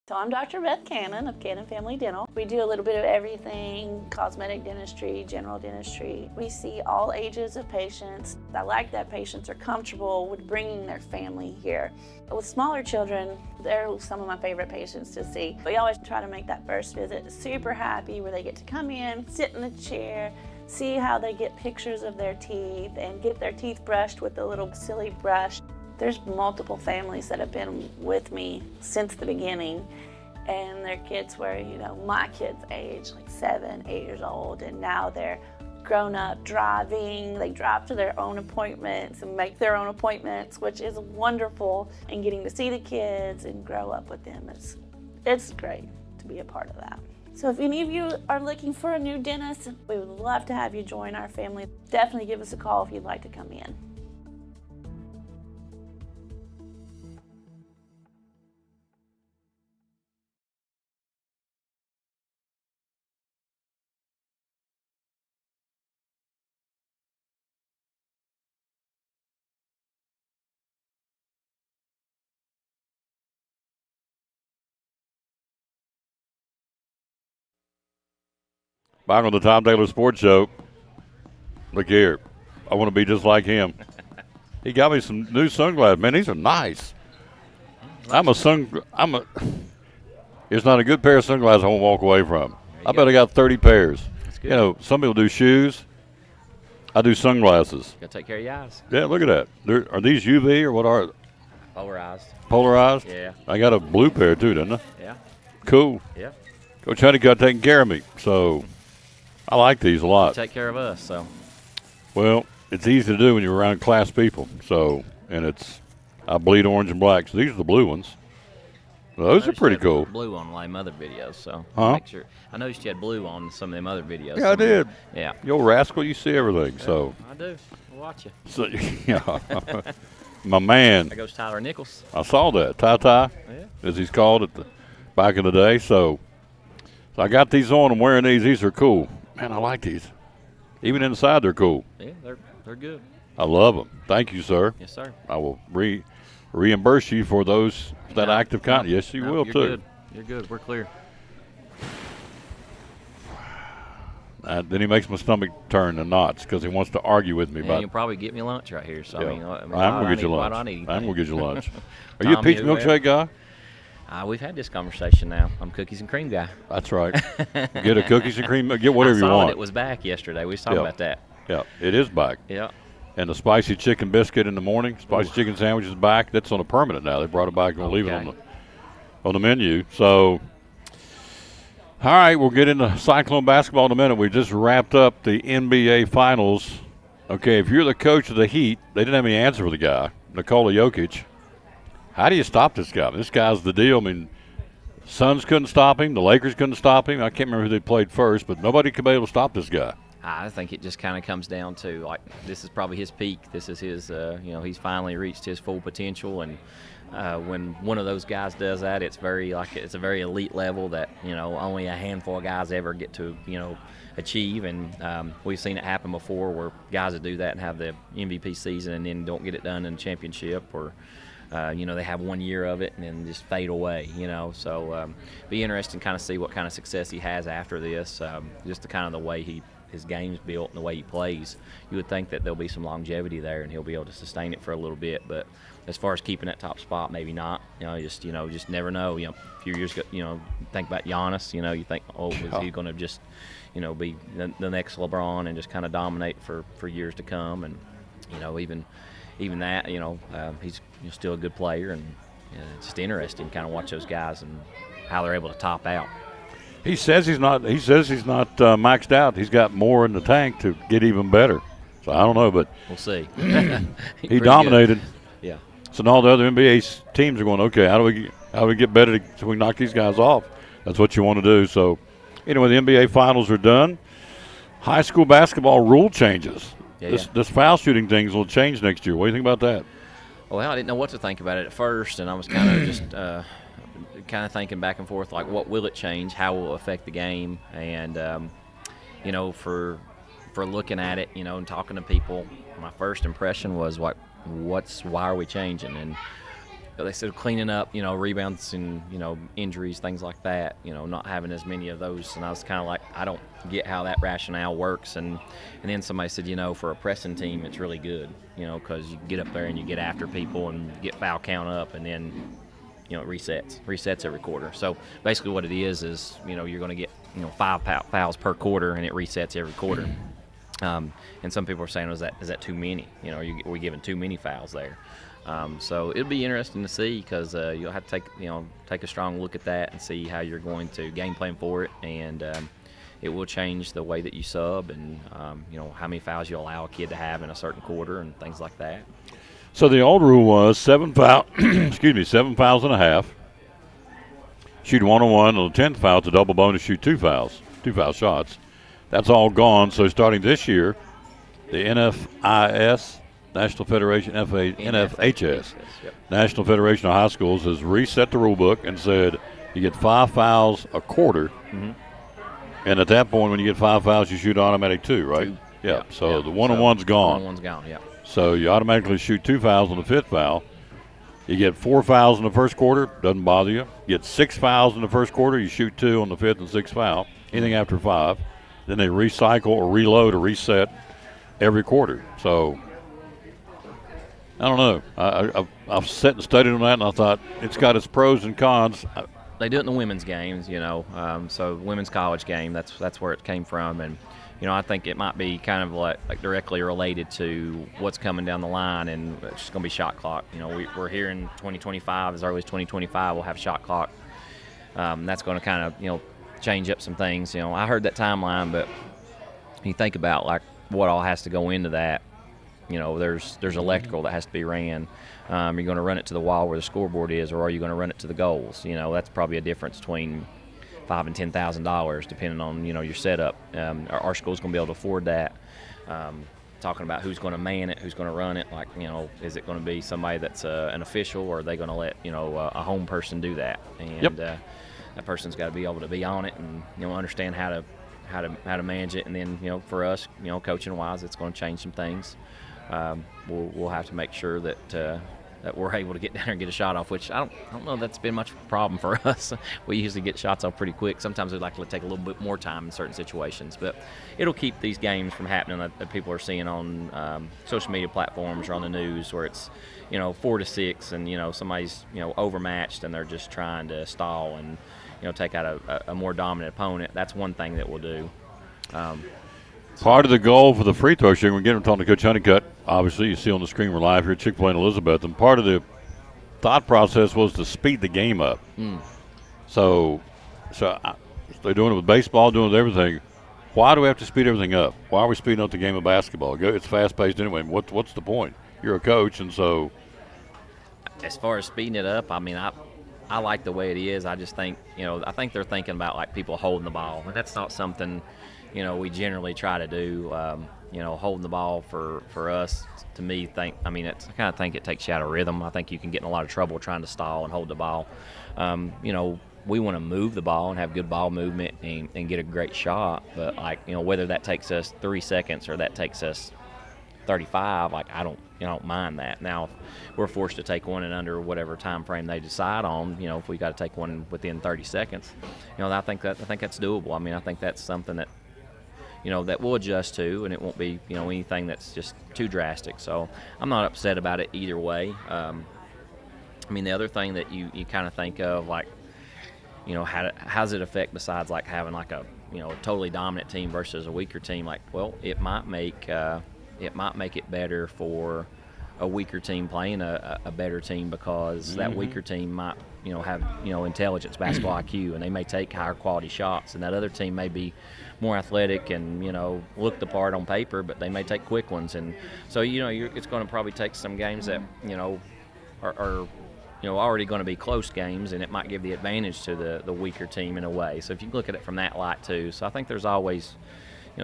So I'm Dr. Beth Cannon of Cannon Family Dental. We do a little bit of everything, cosmetic dentistry, general dentistry. We see all ages of patients. I like that patients are comfortable with bringing their family here. With smaller children, they're some of my favorite patients to see. We always try to make that first visit super happy, where they get to come in, sit in the chair, see how they get pictures of their teeth and get their teeth brushed with a little silly brush. There's multiple families that have been with me since the beginning, and their kids were, my kids' age, like 7, 8 years old, and now they're grown up driving. They drive to their own appointments and make their own appointments, which is wonderful, and getting to see the kids and grow up with them it's great to be a part of that. So if any of you are looking for a new dentist, we would love to have you join our family. Definitely give us a call if you'd like to come in. Back on the Tom Taylor Sports Show. Look here. I want to be just like him. He got me some new sunglasses. Man, these are nice. It's not a good pair of sunglasses I won't walk away from. I bet I got 30 pairs. That's good. Some people do shoes. I do sunglasses. Got to take care of your eyes. Yeah, look at that. Are these UV or what are they? Polarized. Polarized? Yeah. I got a blue pair too, didn't I? Yeah. Cool. Yeah. Coach Honey got taking care of me, so I like these a lot. Take care of us, so. Well, it's easy to do when you're around class people. So, and I bleed orange and black. So these are the blue ones. Those are pretty cool. Blue on like other videos, so. Huh? Make sure. I noticed you had blue on some of them other videos. Yeah, I did. Yeah. You old rascal, you see everything. Yeah, so. I do. I watch you. So, yeah. My man. There goes Tyler Nichols. I saw that. Ty, as he's called it back in the day. So I got these on. I'm wearing these. These are cool. Man, I like these. Even inside, they're cool. Yeah, they're good. I love them. Thank you, sir. Yes, sir. I will reimburse you for that active content. Yes, you will, you're too. Good. You're good. We're clear. Then he makes my stomach turn in knots because he wants to argue with me about. You'll probably get me lunch right here. So Yeah. I mean, I'm gonna get you lunch. I'm gonna get you lunch. Are you a Tom, peach you milkshake guy? We've had this conversation now. I'm cookies and cream guy. That's right. Get a cookies and cream. Get whatever I saw you want. It was back yesterday. We was talking about that. Yeah, it is back. Yeah. And the spicy chicken biscuit in the morning, spicy chicken sandwich is back. That's on a permanent now. They brought it back and we'll leave it on the menu. So, all right, we'll get into Cyclone basketball in a minute. We just wrapped up the NBA Finals. Okay, if you're the coach of the Heat, they didn't have any answer for the guy, Nikola Jokic. How do you stop this guy? This guy's the deal. I mean, Suns couldn't stop him. The Lakers couldn't stop him. I can't remember who they played first, but nobody could be able to stop this guy. I think it just kind of comes down to, like, this is probably his peak. This is his, he's finally reached his full potential. And when one of those guys does that, it's a very elite level that, only a handful of guys ever get to, achieve. And we've seen it happen before where guys that do that and have the MVP season and then don't get it done in the championship, or they have 1 year of it and then just fade away, So be interesting to kind of see what kind of success he has after this, just the kind of the way his game's built and the way he plays. You would think that there'll be some longevity there and he'll be able to sustain it for a little bit. But as far as keeping that top spot, maybe not. Just never know. A few years ago, think about Giannis. You think, is he going to just, be the next LeBron and just kind of dominate for years to come? And even that, he's still a good player, and it's just interesting to kind of watch those guys and how they're able to top out. He says he's not maxed out. He's got more in the tank to get even better. So I don't know, but we'll see. He dominated. Good. Yeah. So now the other NBA teams are going, okay, how do we get better so we knock these guys off? That's what you want to do. So anyway, the NBA Finals are done. High school basketball rule changes. This foul shooting things will change next year. What do you think about that? Well, I didn't know what to think about it at first, and I was kind of just kind of thinking back and forth, like, what will it change? How will it affect the game? And for looking at it, and talking to people, my first impression was why are we changing? And they said cleaning up, rebounds and, injuries, things like that, not having as many of those. And I was kind of like, I don't get how that rationale works. And then somebody said, for a pressing team, it's really good, because you get up there and you get after people and get foul count up, and then, it resets every quarter. So basically what it is, you're going to get, 5 fouls per quarter, and it resets every quarter. And some people are saying, is that too many? We're giving too many fouls there. So it'll be interesting to see, because you'll have to take a strong look at that and see how you're going to game plan for it, and it will change the way that you sub, and how many fouls you allow a kid to have in a certain quarter and things like that. So the old rule was 7 fouls and a half. Shoot 1-on-1 on the 10th foul. It's a double bonus. Shoot 2 foul shots. That's all gone. So starting this year, the NFIS, National Federation, NFHS, yep. National Federation of High Schools, has reset the rule book and said you get 5 fouls a quarter. Mm-hmm. And at that point, when you get 5 fouls, you shoot automatic 2, right? 2. Yeah. So the one-on-one's gone. One-on-one's gone, yeah. So you automatically shoot 2 fouls on the 5th foul. You get 4 fouls in the first quarter, doesn't bother you. You get 6 fouls in the first quarter, you shoot 2 on the 5th and 6th foul. Anything after 5. Then they recycle or reload or reset every quarter. So I don't know. I've sat and studied on that, and I thought it's got its pros and cons. They do it in the women's games, so women's college game, that's where it came from. And, I think it might be kind of like directly related to what's coming down the line, and it's just going to be shot clock. We're here in 2025, as early as 2025, we'll have shot clock. That's going to kind of, change up some things. I heard that timeline, but you think about, like, what all has to go into that. There's electrical that has to be ran. You're going to run it to the wall where the scoreboard is, or are you going to run it to the goals? That's probably a difference between $5,000 and $10,000, depending on your setup. Our school's going to be able to afford that. Talking about who's going to man it, who's going to run it. Like, is it going to be somebody that's an official, or are they going to let a home person do that? And that person's got to be able to be on it and understand how to manage it. And then for us, coaching wise, it's going to change some things. We'll have to make sure that we're able to get down there and get a shot off, which I don't know that's been much of a problem for us. We usually get shots off pretty quick. Sometimes we'd like to take a little bit more time in certain situations, but it'll keep these games from happening that people are seeing on social media platforms or on the news, where it's 4-6 and somebody's overmatched and they're just trying to stall and take out a more dominant opponent. That's one thing that we'll do. Part of the goal for the free throw shooting, we're getting talking to Coach Honeycutt. Obviously, you see on the screen we're live here at Chick-fil-A in Elizabeth, and part of the thought process was to speed the game up. So they're doing it with baseball, doing it with everything. Why do we have to speed everything up? Why are we speeding up the game of basketball? It's fast-paced anyway. What's the point? You're a coach, and so. As far as speeding it up, I mean, I like the way it is. I just think, I think they're thinking about, like, people holding the ball, and that's not something we generally try to do. Holding the ball for us, to me, I kind of think it takes you out of rhythm. I think you can get in a lot of trouble trying to stall and hold the ball. We want to move the ball and have good ball movement and get a great shot, but whether that takes us 3 seconds or that takes us 35, I don't mind that. Now, if we're forced to take one in under whatever time frame they decide on, if we got to take one within 30 seconds, I think that's doable. I mean, I think that's something that that we'll adjust to, and it won't be anything that's just too drastic. So I'm not upset about it either way. The other thing that you kind of think of, like, how does it affect, besides like having like a totally dominant team versus a weaker team? Like, well, it might make it better for a weaker team playing a better team, because that weaker team might have intelligence, basketball IQ, and they may take higher quality shots, and that other team may be more athletic and look the part on paper, but they may take quick ones. And so it's going to probably take some games that are already going to be close games, and it might give the advantage to the weaker team in a way. So if you look at it from that light too, so I think there's always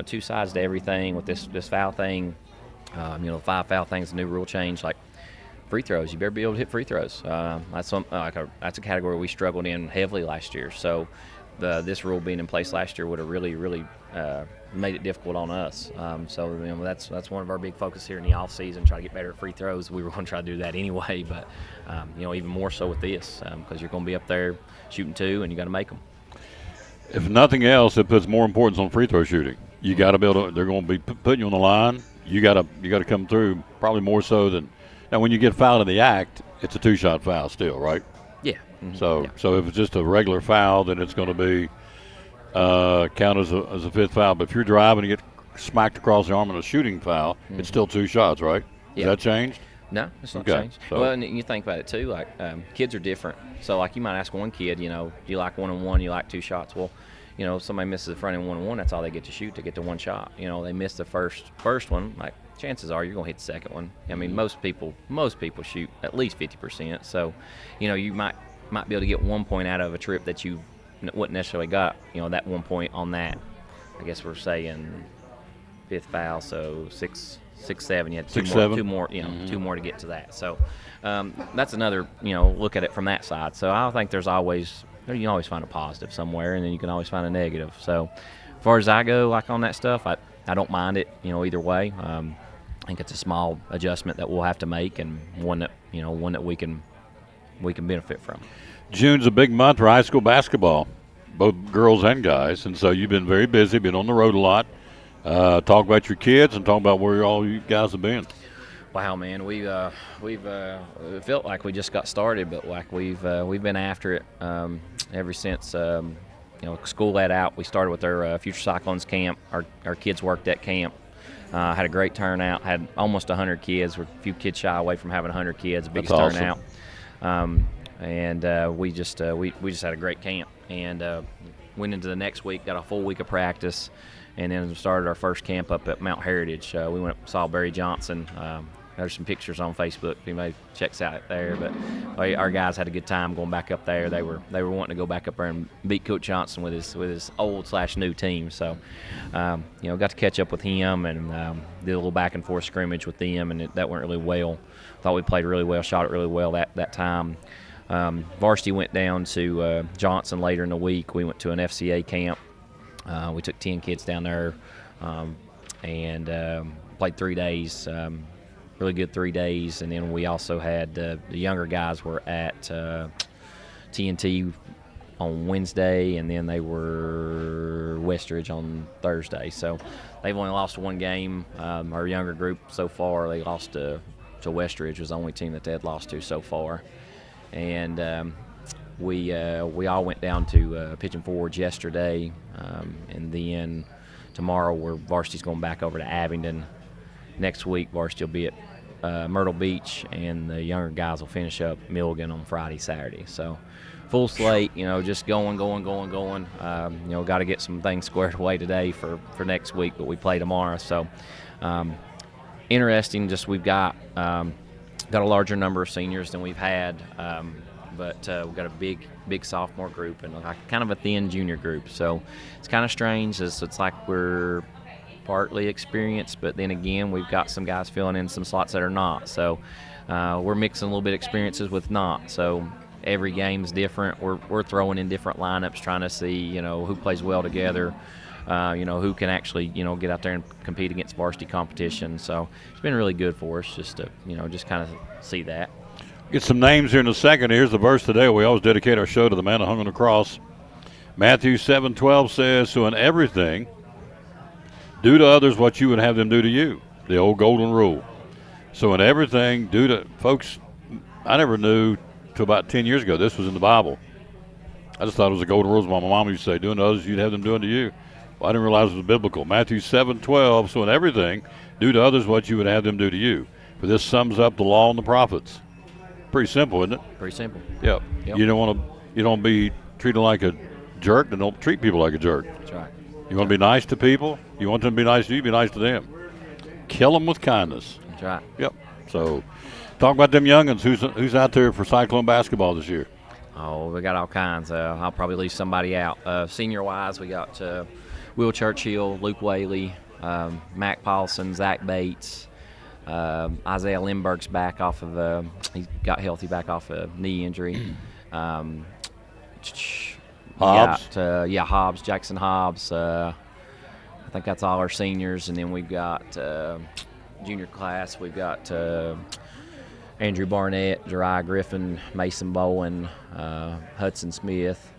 two sides to everything with this foul thing. The 5 foul thing's a new rule change. Like free throws, you better be able to hit free throws. That's a category we struggled in heavily last year. So this rule being in place last year would have really made it difficult on us. So that's one of our big focus here in the off season. Try to get better at free throws. We were going to try to do that anyway, but even more so with this because you're going to be up there shooting 2 and you got to make them. If nothing else, it puts more importance on free throw shooting. You got to be able to. They're going to be putting you on the line. You got to come through probably more so than now. When you get fouled in the act, it's a 2-shot foul still, right? Yeah. Mm-hmm. So if it's just a regular foul, then it's going to be count as a 5th foul. But if you're driving and you get smacked across the arm in a shooting foul, it's still 2 shots, right? Yeah. Has that changed? No, it's not Okay, changed. so- Well, and you think about it too. Like kids are different. So like you might ask one kid, do you like 1-on-1? You like 2 shots? Well, somebody misses the front end 1-on-1. That's all they get to shoot. They get to 1 shot. They miss the first one. Like chances are you're gonna hit the second one. I mean, most people shoot at least 50%. So, you might be able to get 1 point out of a trip that you wouldn't necessarily got. That 1 point on that. I guess we're saying 5th foul, so 6, 7. You had 2 more, 2 more to get to that. So that's another, look at it from that side. So I think you can always find a positive somewhere, and then you can always find a negative. So as far as I go, like on that stuff, I don't mind it, either way. I think it's a small adjustment that we'll have to make, and one that we can benefit from. June's a big month for high school basketball, both girls and guys, and so you've been very busy, been on the road a lot. Talk about your kids and talk about where all you guys have been. Wow, man, we've it felt like we just got started, but like we've been after it ever since school let out. We started with our Future Cyclones camp. Our kids worked at camp. Had a great turnout. Had almost 100 kids. We're a few kids shy away from having 100 kids. Biggest That's turnout. awesome. And we just had a great camp and went into the next week, got a full week of practice, and then started our first camp up at Mount Heritage. We went up and saw Barry Johnson. There's some pictures on Facebook if anybody checks out there. But our guys had a good time going back up there. They were wanting to go back up there and beat Coach Johnson with his old/new team. So, got to catch up with him and did a little back and forth scrimmage with them, and that went really well. Thought we played really well, shot it really well that time. Varsity went down to Johnson later in the week. We went to an FCA camp. We took 10 kids down there and played 3 days. Really good 3 days, and then we also had the younger guys were at TNT on Wednesday, and then they were Westridge on Thursday. So they've only lost 1 game. Our younger group so far, they lost to Westridge, was the only team that they had lost to so far. And we all went down to Pigeon Forge yesterday, and then tomorrow Varsity's going back over to Abingdon. Next week, Varsity will be at Myrtle Beach, and the younger guys will finish up Milligan on Friday, Saturday. So full slate, just going. Got to get some things squared away today for next week, but we play tomorrow. So interesting, just we've got a larger number of seniors than we've had, but we've got a big sophomore group and kind of a thin junior group. So it's kind of strange. It's like we're partly experienced, but then again, we've got some guys filling in some slots that are not. So we're mixing a little bit of experiences with not. So every game's different. We're throwing in different lineups, trying to see who plays well together. Who can actually get out there and compete against varsity competition. So it's been really good for us just to just kind of see that. Get some names here in a second. Here's the verse today. We always dedicate our show to the man who hung on the cross. Matthew 7:12 says, "So in everything, do to others what you would have them do to you." The old golden rule. So in everything, do to folks. I never knew till about 10 years ago this was in the Bible. I just thought it was a golden rule. My mom used to say, "Doing to others, you'd have them doing to you." Well, I didn't realize it was biblical. Matthew 7:12. So in everything, do to others what you would have them do to you. For this sums up the law and the prophets. Pretty simple, isn't it? Pretty simple. Yep. You don't be treated like a jerk, then don't treat people like a jerk. That's right. You want to be nice to people. You want them to be nice to you. Be nice to them. Kill them with kindness. That's right. Yep. So, talk about them youngins. Who's out there for Cyclone basketball this year? Oh, we got all kinds. I'll probably leave somebody out. Senior-wise, we got Will Churchill, Luke Whaley, Mac Paulson, Zach Bates, Isaiah Lindbergh's back off of he got healthy back off a knee injury. Hobbs? Hobbs, Jackson Hobbs. I think that's all our seniors. And then we've got junior class. We've got Andrew Barnett, Jeriah Griffin, Mason Bowen, Hudson Smith.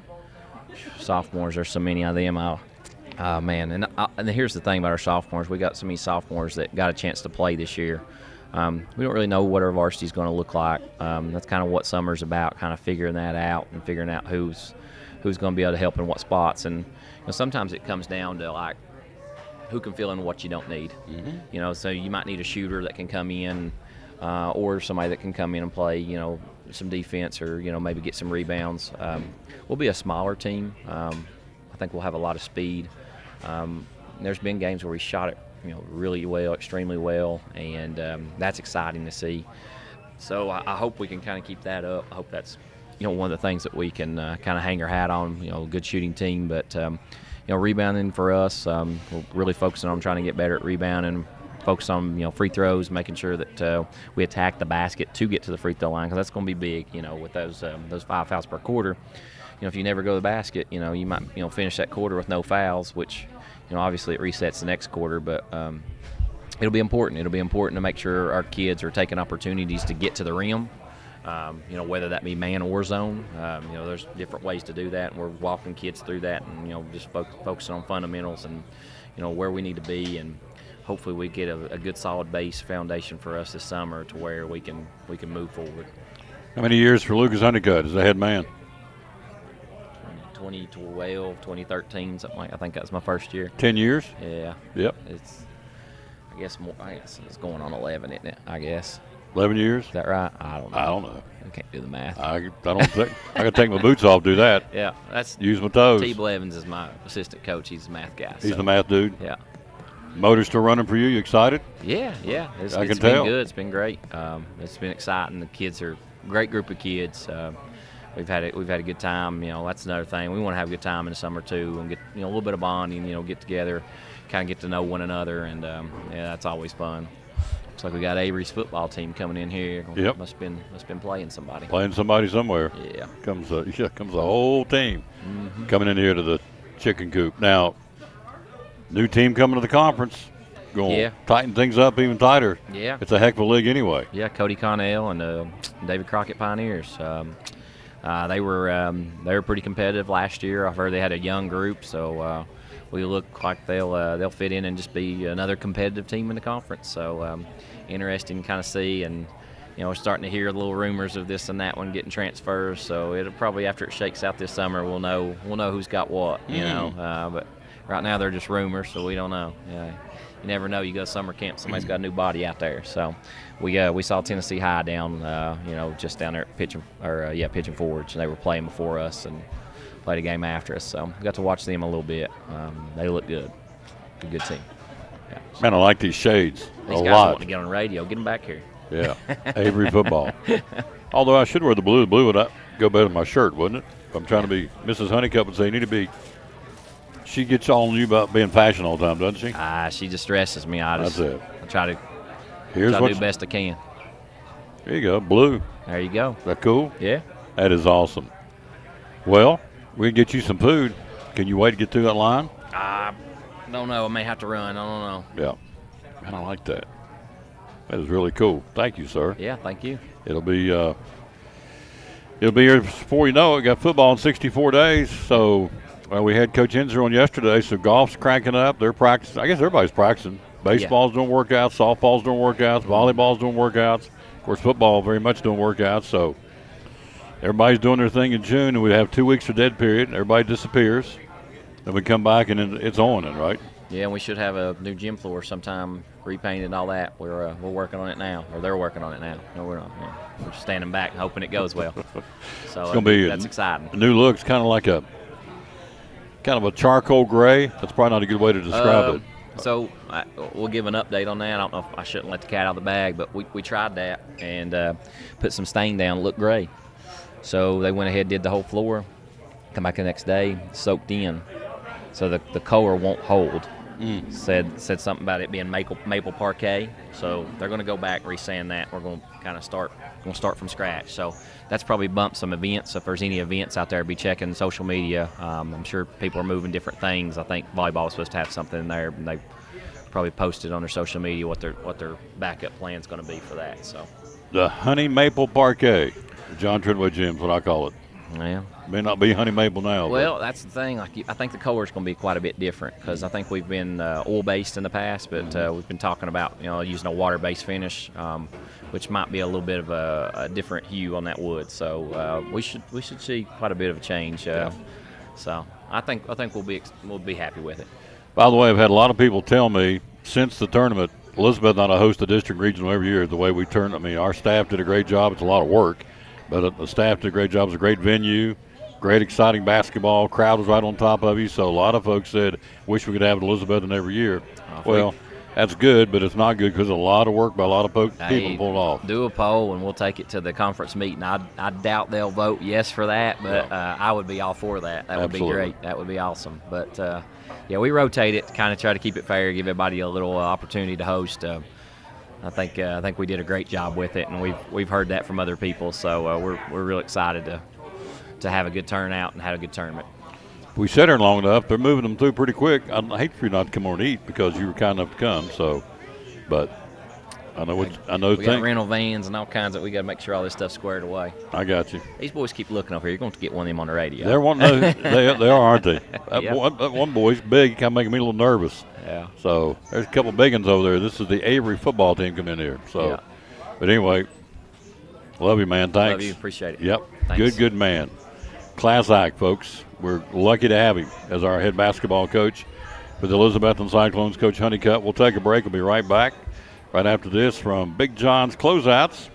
Sophomores, there's so many of them. Man, and here's the thing about our sophomores. We got so many sophomores that got a chance to play this year. We don't really know what our varsity is going to look like. That's kind of what summer's about, kind of figuring that out and figuring out who's going to be able to help in what spots. And sometimes it comes down to like who can fill in what you don't need. Mm-hmm. So you might need a shooter that can come in, or somebody that can come in and play, some defense or maybe get some rebounds. We'll be a smaller team. I think we'll have a lot of speed. There's been games where we shot it, really well, extremely well, and that's exciting to see. So I hope we can kind of keep that up. I hope that's, one of the things that we can kind of hang our hat on. A good shooting team, but rebounding for us, we're really focusing on trying to get better at rebounding. Focus on free throws, making sure that we attack the basket to get to the free throw line, because that's going to be big. With those 5 fouls per quarter. If you never go to the basket, you might finish that quarter with no fouls, which obviously it resets the next quarter. But it'll be important. It'll be important to make sure our kids are taking opportunities to get to the rim. Whether that be man or zone. There's different ways to do that, and we're walking kids through that, and just focusing on fundamentals and where we need to be, and hopefully we get a good solid base foundation for us this summer to where we can move forward. How many years for Lucas Honeycutt as the head man? 2012, 2013, something like. I think that was my first year. 10 years? Yeah. Yep. I guess it's going on 11, isn't it? I guess. 11 years? Is that right? I don't know. I can't do the math. I don't think I got to take my boots off to do that. Yeah, that's use my toes. T. Blevins is my assistant coach. He's the math guy. He's the math dude. Yeah. Motor still running for you? You excited? Yeah. It's been good. It's been great. It's been exciting. The kids are a great group of kids. We've had a good time. That's another thing. We want to have a good time in the summer too, and get a little bit of bonding. Get together, kind of get to know one another, and that's always fun. Looks like we got Avery's football team coming in here. Yep. Must been playing somebody. Playing somebody somewhere. Yeah. Comes the whole team coming in here to the chicken coop. Now, new team coming to the conference. Going to tighten things up even tighter. Yeah. It's a heck of a league anyway. Yeah, Cody Connell and David Crockett Pioneers. They were pretty competitive last year. I've heard they had a young group, so we look like they'll fit in and just be another competitive team in the conference. So interesting to kind of see, and we're starting to hear little rumors of this and that one getting transfers. So it'll probably, after it shakes out this summer, we'll know who's got what. But right now they're just rumors, so we don't know. You never know. You go to summer camp, somebody's got a new body out there. So we saw Tennessee High down, just down there pitching forwards, and they were playing before us and played a game after us. So we got to watch them a little bit. They look good. Good team. Yeah. Man, I like these shades these a guys lot. Want to get on the radio. Get them back here. Yeah, Avery football. Although I should wear the blue. The blue would go better with my shirt, wouldn't it? If I'm trying to be Mrs. Honeycutt would say, you need to be. She gets all on you about being fashion all the time, doesn't she? She just stresses me. That's it. I try to do the best I can. There you go, blue. There you go. Is that cool? Yeah. That is awesome. Well, we can get you some food. Can you wait to get through that line? I don't know. I may have to run. I don't know. Yeah. Man, I like that. That is really cool. Thank you, sir. Yeah, thank you. It'll be here before you know it. Got football in 64 days, so we had Coach Enzer on yesterday, so golf's cranking up. They're practicing. I guess everybody's practicing. Baseball's doing workouts, softball's doing workouts, volleyball's doing workouts. Of course, football very much doing workouts, so everybody's doing their thing in June, and we have 2 weeks for dead period. Everybody disappears. Then we come back, and it's on, right? Yeah, and we should have a new gym floor sometime, repainted and all that. We're working on it now, or they're working on it now. No, we're not. Yeah. We're just standing back, hoping it goes well. So it's gonna be that's exciting. A new look. It's kind of a charcoal gray. That's probably not a good way to describe it. So we'll give an update on that. I don't know if I shouldn't let the cat out of the bag, but we tried that and put some stain down, looked gray. So they went ahead, did the whole floor, come back the next day, soaked in. So the color won't hold. said something about it being maple parquet. So they're going to go back re-sand that. We're going to kind of start from scratch. So that's probably bumped some events. So if there's any events out there, be checking social media. I'm sure people are moving different things. I think volleyball is supposed to have something in there, and they probably posted on their social media what their backup plan is going to be for that. So the honey maple parquet, John Trinway Gym's what I call it. Yeah. May not be honey maple now. Well, that's the thing. Like, I think the color is going to be quite a bit different because I think we've been oil-based in the past, but we've been talking about using a water-based finish, which might be a little bit of a different hue on that wood. So we should see quite a bit of a change. So I think we'll be happy with it. By the way, I've had a lot of people tell me since the tournament, Elizabeth and I host a district regional every year. The way we turn, I mean, our staff did a great job. It's a lot of work, but the staff did a great job. It's a great venue, great exciting basketball. Crowd was right on top of you. So a lot of folks said, wish we could have it Elizabeth every year. Well, that's good, but it's not good because a lot of work by a lot of people to pull it off. Do a poll, and we'll take it to the conference meeting. I doubt they'll vote yes for that, but I would be all for that. That would be great. That would be awesome. But, yeah, we rotate it to kind of try to keep it fair, give everybody a little opportunity to host. I think we did a great job with it, and we've heard that from other people. So we're real excited to have a good turnout and have a good tournament. We sat here long enough. They're moving them through pretty quick. I'd hate for you not to come on and eat because you were kind enough to come. So, but I know we got rental vans and all kinds of. We got to make sure all this stuff's squared away. I got you. These boys keep looking over here. You're going to get one of them on the radio. They're one. They are, aren't they? Yeah. One boy's big. Kind of making me a little nervous. Yeah. So there's a couple big ones over there. This is the Avery football team coming in here. So, yeah. But anyway, love you, man. Thanks. Love you. Appreciate it. Yep. Thanks. Good man. Class act, folks. We're lucky to have him as our head basketball coach for the Elizabethton Cyclones, Coach Honeycutt. We'll take a break. We'll be right back right after this from Big John's Closeouts.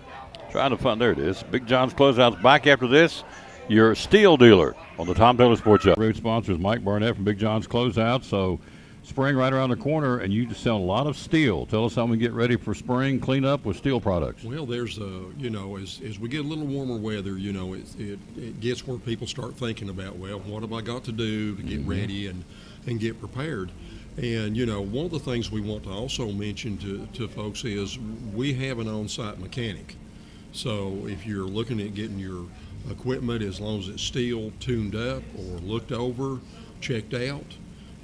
Trying to find, there it is. Big John's Closeouts. Back after this, your steel dealer on the Tom Taylor Sports Show. Road sponsor is Mike Barnett from Big John's Closeouts. So spring right around the corner, and you just sell a lot of steel. Tell us how we get ready for spring cleanup with steel products. Well, there's as we get a little warmer weather, it gets where people start thinking about, well, what have I got to do to get ready and get prepared? And, one of the things we want to also mention to folks is we have an on-site mechanic. So if you're looking at getting your equipment, as long as it's steel, tuned up or looked over, checked out,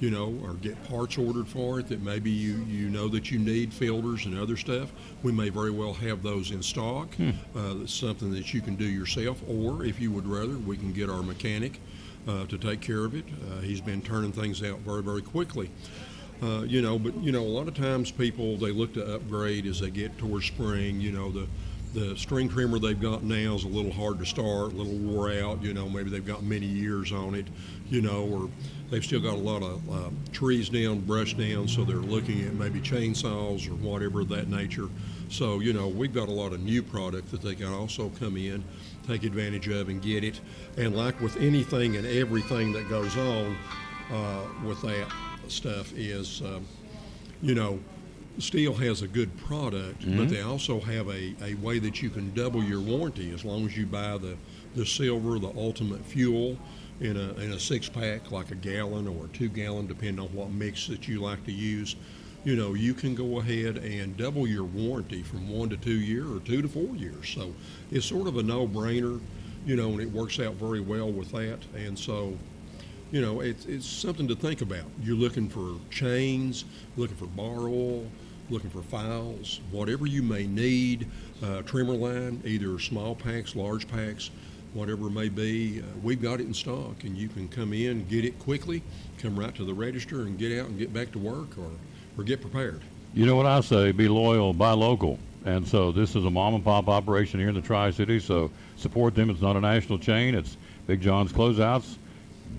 or get parts ordered for it that maybe you know that you need, filters and other stuff, we may very well have those in stock. That's something that you can do yourself, or if you would rather, we can get our mechanic to take care of it. He's been turning things out very, very quickly. But a lot of times people, they look to upgrade as they get towards spring. The string trimmer they've got now is a little hard to start, a little wore out. Maybe they've got many years on it, or they've still got a lot of trees down, brush down, so they're looking at maybe chainsaws or whatever of that nature. So, we've got a lot of new product that they can also come in, take advantage of and get it. And like with anything and everything that goes on with that stuff is, Steel has a good product, but they also have a way that you can double your warranty as long as you buy the silver, the ultimate fuel in a 6-pack, like a gallon or a 2-gallon, depending on what mix that you like to use. You can go ahead and double your warranty from 1 to 2 years or 2 to 4 years. So it's sort of a no-brainer, and it works out very well with that. And so, it's something to think about. You're looking for chains, looking for bar oil, looking for files, whatever you may need, trimmer line, either small packs, large packs, whatever it may be, we've got it in stock, and you can come in, get it quickly, come right to the register and get out and get back to work or get prepared. You know what I say, be loyal, buy local. And so this is a mom and pop operation here in the Tri-Cities, so support them. It's not a national chain. It's Big John's Closeouts.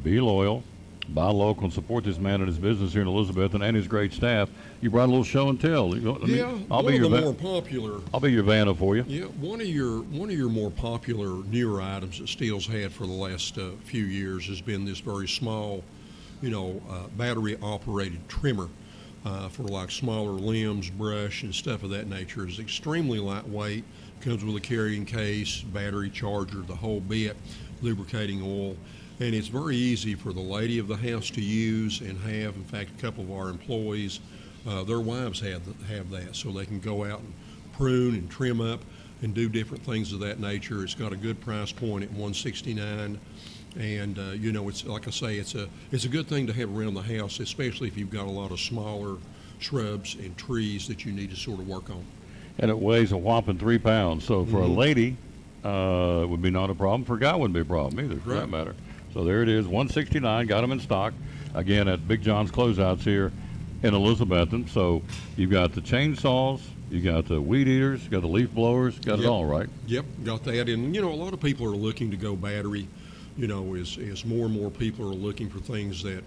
Be loyal, buy local, and support this man and his business here in Elizabethton and his great staff. You brought a little show and tell. I'll be your more popular. I'll be your vanna for you. Yeah, one of your more popular newer items that Steel's had for the last few years has been this very small, battery operated trimmer for like smaller limbs, brush, and stuff of that nature. It's extremely lightweight. Comes with a carrying case, battery charger, the whole bit, lubricating oil. And it's very easy for the lady of the house to use and have. In fact, a couple of our employees, their wives have that, so they can go out and prune and trim up and do different things of that nature. It's got a good price point at $169, and you know, it's like I say, it's a good thing to have around the house, especially if you've got a lot of smaller shrubs and trees that you need to sort of work on. And it weighs a whopping 3 pounds. So for a lady, it would be not a problem. For a guy, it wouldn't be a problem either, for that matter. So there it is, $169. Got them in stock. Again, at Big John's Closeouts here in Elizabethton. So you've got the chainsaws, you got the weed eaters, you got the leaf blowers, got it all, right? Yep, got that. And you know, a lot of people are looking to go battery. You know, as more and more people are looking for things that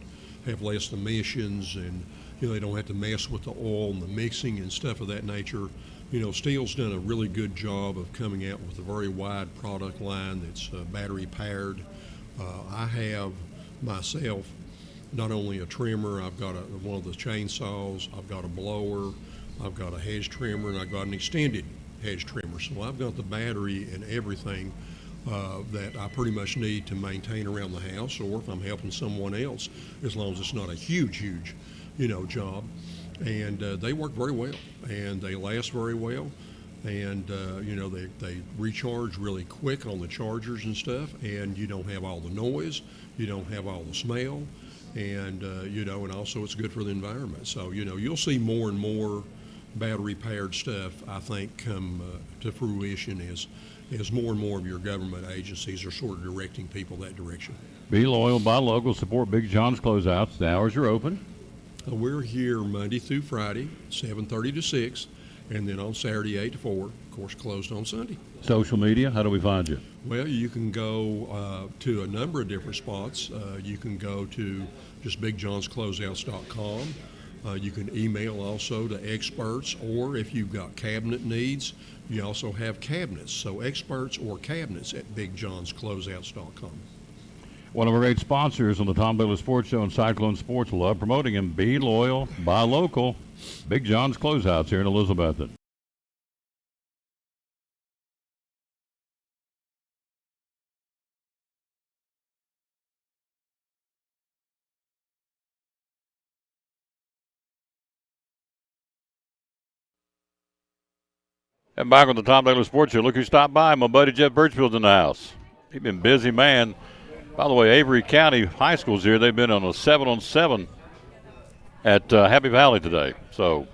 have less emissions, and you know, they don't have to mess with the oil and the mixing and stuff of that nature. You know, Steel's done a really good job of coming out with a very wide product line that's battery powered. I have myself not only a trimmer, I've got one of the chainsaws, I've got a blower, I've got a hedge trimmer, and I've got an extended hedge trimmer. So I've got the battery and everything that I pretty much need to maintain around the house, or if I'm helping someone else, as long as it's not a huge, you know, job. And they work very well, and they last very well. And you know, they recharge really quick on the chargers and stuff, and you don't have all the noise, you don't have all the smell, and you know, and also it's good for the environment. So you know, you'll see more and more battery powered stuff, I think, come to fruition as more and more of your government agencies are sort of directing people that direction. Be loyal, buy local, support Big John's Closeouts. The hours are open. We're here Monday through Friday, 7:30 to 6. And then on Saturday, 8 to 4, of course, closed on Sunday. Social media, how do we find you? Well, you can go to a number of different spots. You can go to just bigjohnscloseouts.com. You can email also to experts, or if you've got cabinet needs, you also have cabinets. So experts or cabinets at bigjohnscloseouts.com. One of our great sponsors on the Tom Bailey Sports Show and Cyclone Sports, love promoting him. Be loyal, buy local. Big John's Closeouts here in Elizabethton. And back on the Tom Bailey Sports Show, look who stopped by. My buddy Jeff Birchfield's in the house. He's been a busy man. By the way, Avery County High School's here. They've been on a 7-on-7 at Happy Valley today. So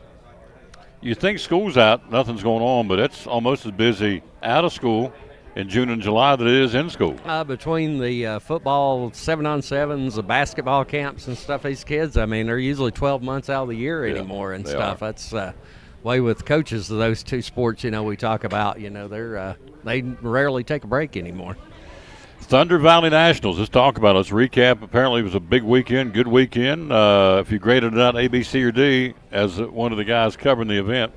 you think school's out, nothing's going on, but it's almost as busy out of school in June and July than it is in school. Between the football 7-on-7s, the basketball camps and stuff, these kids, I mean, they're usually 12 months out of the year anymore and stuff. That's way with coaches of those two sports, you know, we talk about, you know, they rarely take a break anymore. Thunder Valley Nationals, let's talk about it. Let's recap. Apparently it was a big weekend, good weekend. If you graded it out A, B, C, or D as one of the guys covering the event,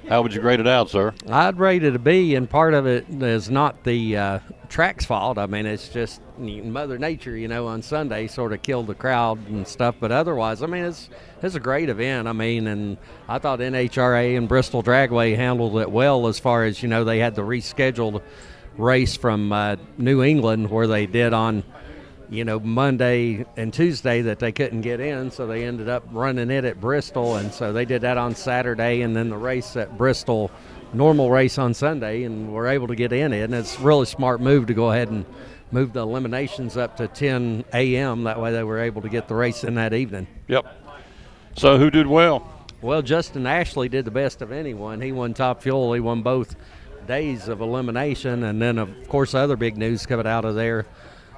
how would you grade it out, sir? I'd rate it a B, and part of it is not the track's fault. I mean, it's just Mother Nature, you know, on Sunday sort of killed the crowd and stuff. But otherwise, I mean, it's a great event. I mean, and I thought NHRA and Bristol Dragway handled it well as far as, you know, they had the rescheduled race from New England where they did on, you know, Monday and Tuesday that they couldn't get in, so they ended up running it at Bristol, and so they did that on Saturday, and then the race at Bristol, normal race on Sunday, and were able to get in it. And it's a really smart move to go ahead and move the eliminations up to 10 a.m. That way they were able to get the race in that evening. Yep. So who did well? Well, Justin Ashley did the best of anyone. He won Top Fuel. He won both days of elimination, and then of course other big news coming out of there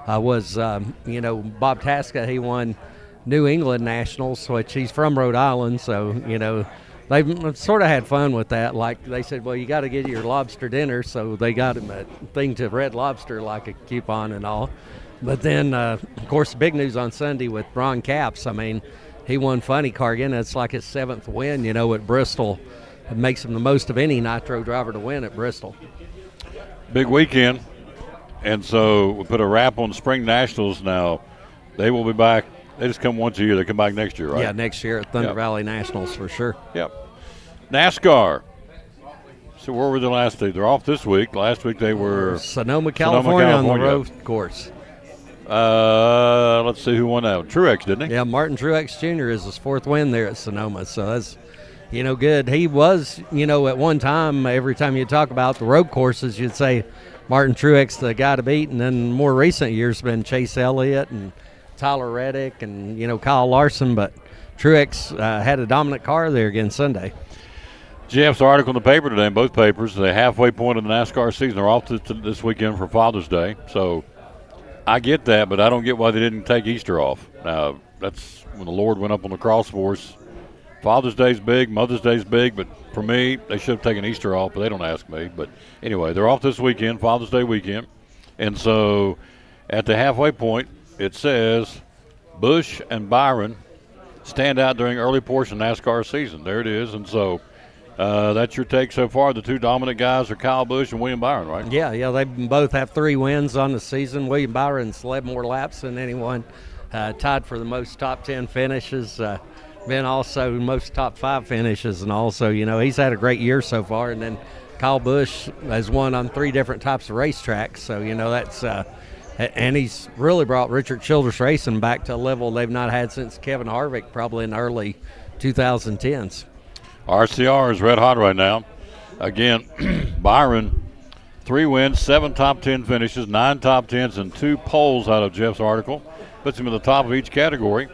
was you know, Bob Tasca. He won New England Nationals, which he's from Rhode Island, so you know they've sort of had fun with that. Like they said, well, you got to get your lobster dinner, so they got him a thing to Red Lobster, like a coupon and all. But then of course the big news on Sunday with Ron Capps. I mean, he won Funny Car again. It's like his 7th win, you know, at Bristol. It makes him the most of any nitro driver to win at Bristol. Big weekend. And so we put a wrap on Spring Nationals now. They will be back. They just come once a year. They come back next year, right? Yeah, next year at Thunder Valley Nationals for sure. Yep. NASCAR. So where were they last week? They're off this week. Last week they were Sonoma, California on the road course. Let's see who won that one. Truex, didn't he? Yeah, Martin Truex Jr. is his 4th win there at Sonoma, so that's, good. He was, at one time, every time you talk about the road courses, you'd say Martin Truex the guy to beat, and then more recent years been Chase Elliott and Tyler Reddick and, Kyle Larson, but Truex had a dominant car there again Sunday. Jeff's article in the paper today, in both papers, the halfway point of the NASCAR season. They're off this weekend for Father's Day, so I get that, but I don't get why they didn't take Easter off. Now, that's when the Lord went up on the cross for us. Father's Day's big, Mother's Day's big, but for me, they should have taken Easter off, but they don't ask me. But anyway, they're off this weekend, Father's Day weekend. And so at the halfway point, it says Busch and Byron stand out during early portion of NASCAR season. There it is. And so that's your take so far. The 2 dominant guys are Kyle Busch and William Byron, right? Yeah, they both have 3 wins on the season. William Byron's led more laps than anyone, tied for the most top 10 finishes, been also most top 5 finishes, and also, he's had a great year so far. And then Kyle Busch has won on 3 different types of racetracks, so, that's and he's really brought Richard Childress Racing back to a level they've not had since Kevin Harvick, probably in the early 2010s. RCR is red hot right now. Again, Byron, 3 wins, 7 top 10 finishes, 9 top 10s, and 2 poles out of Jeff's article. Puts him at the top of each category,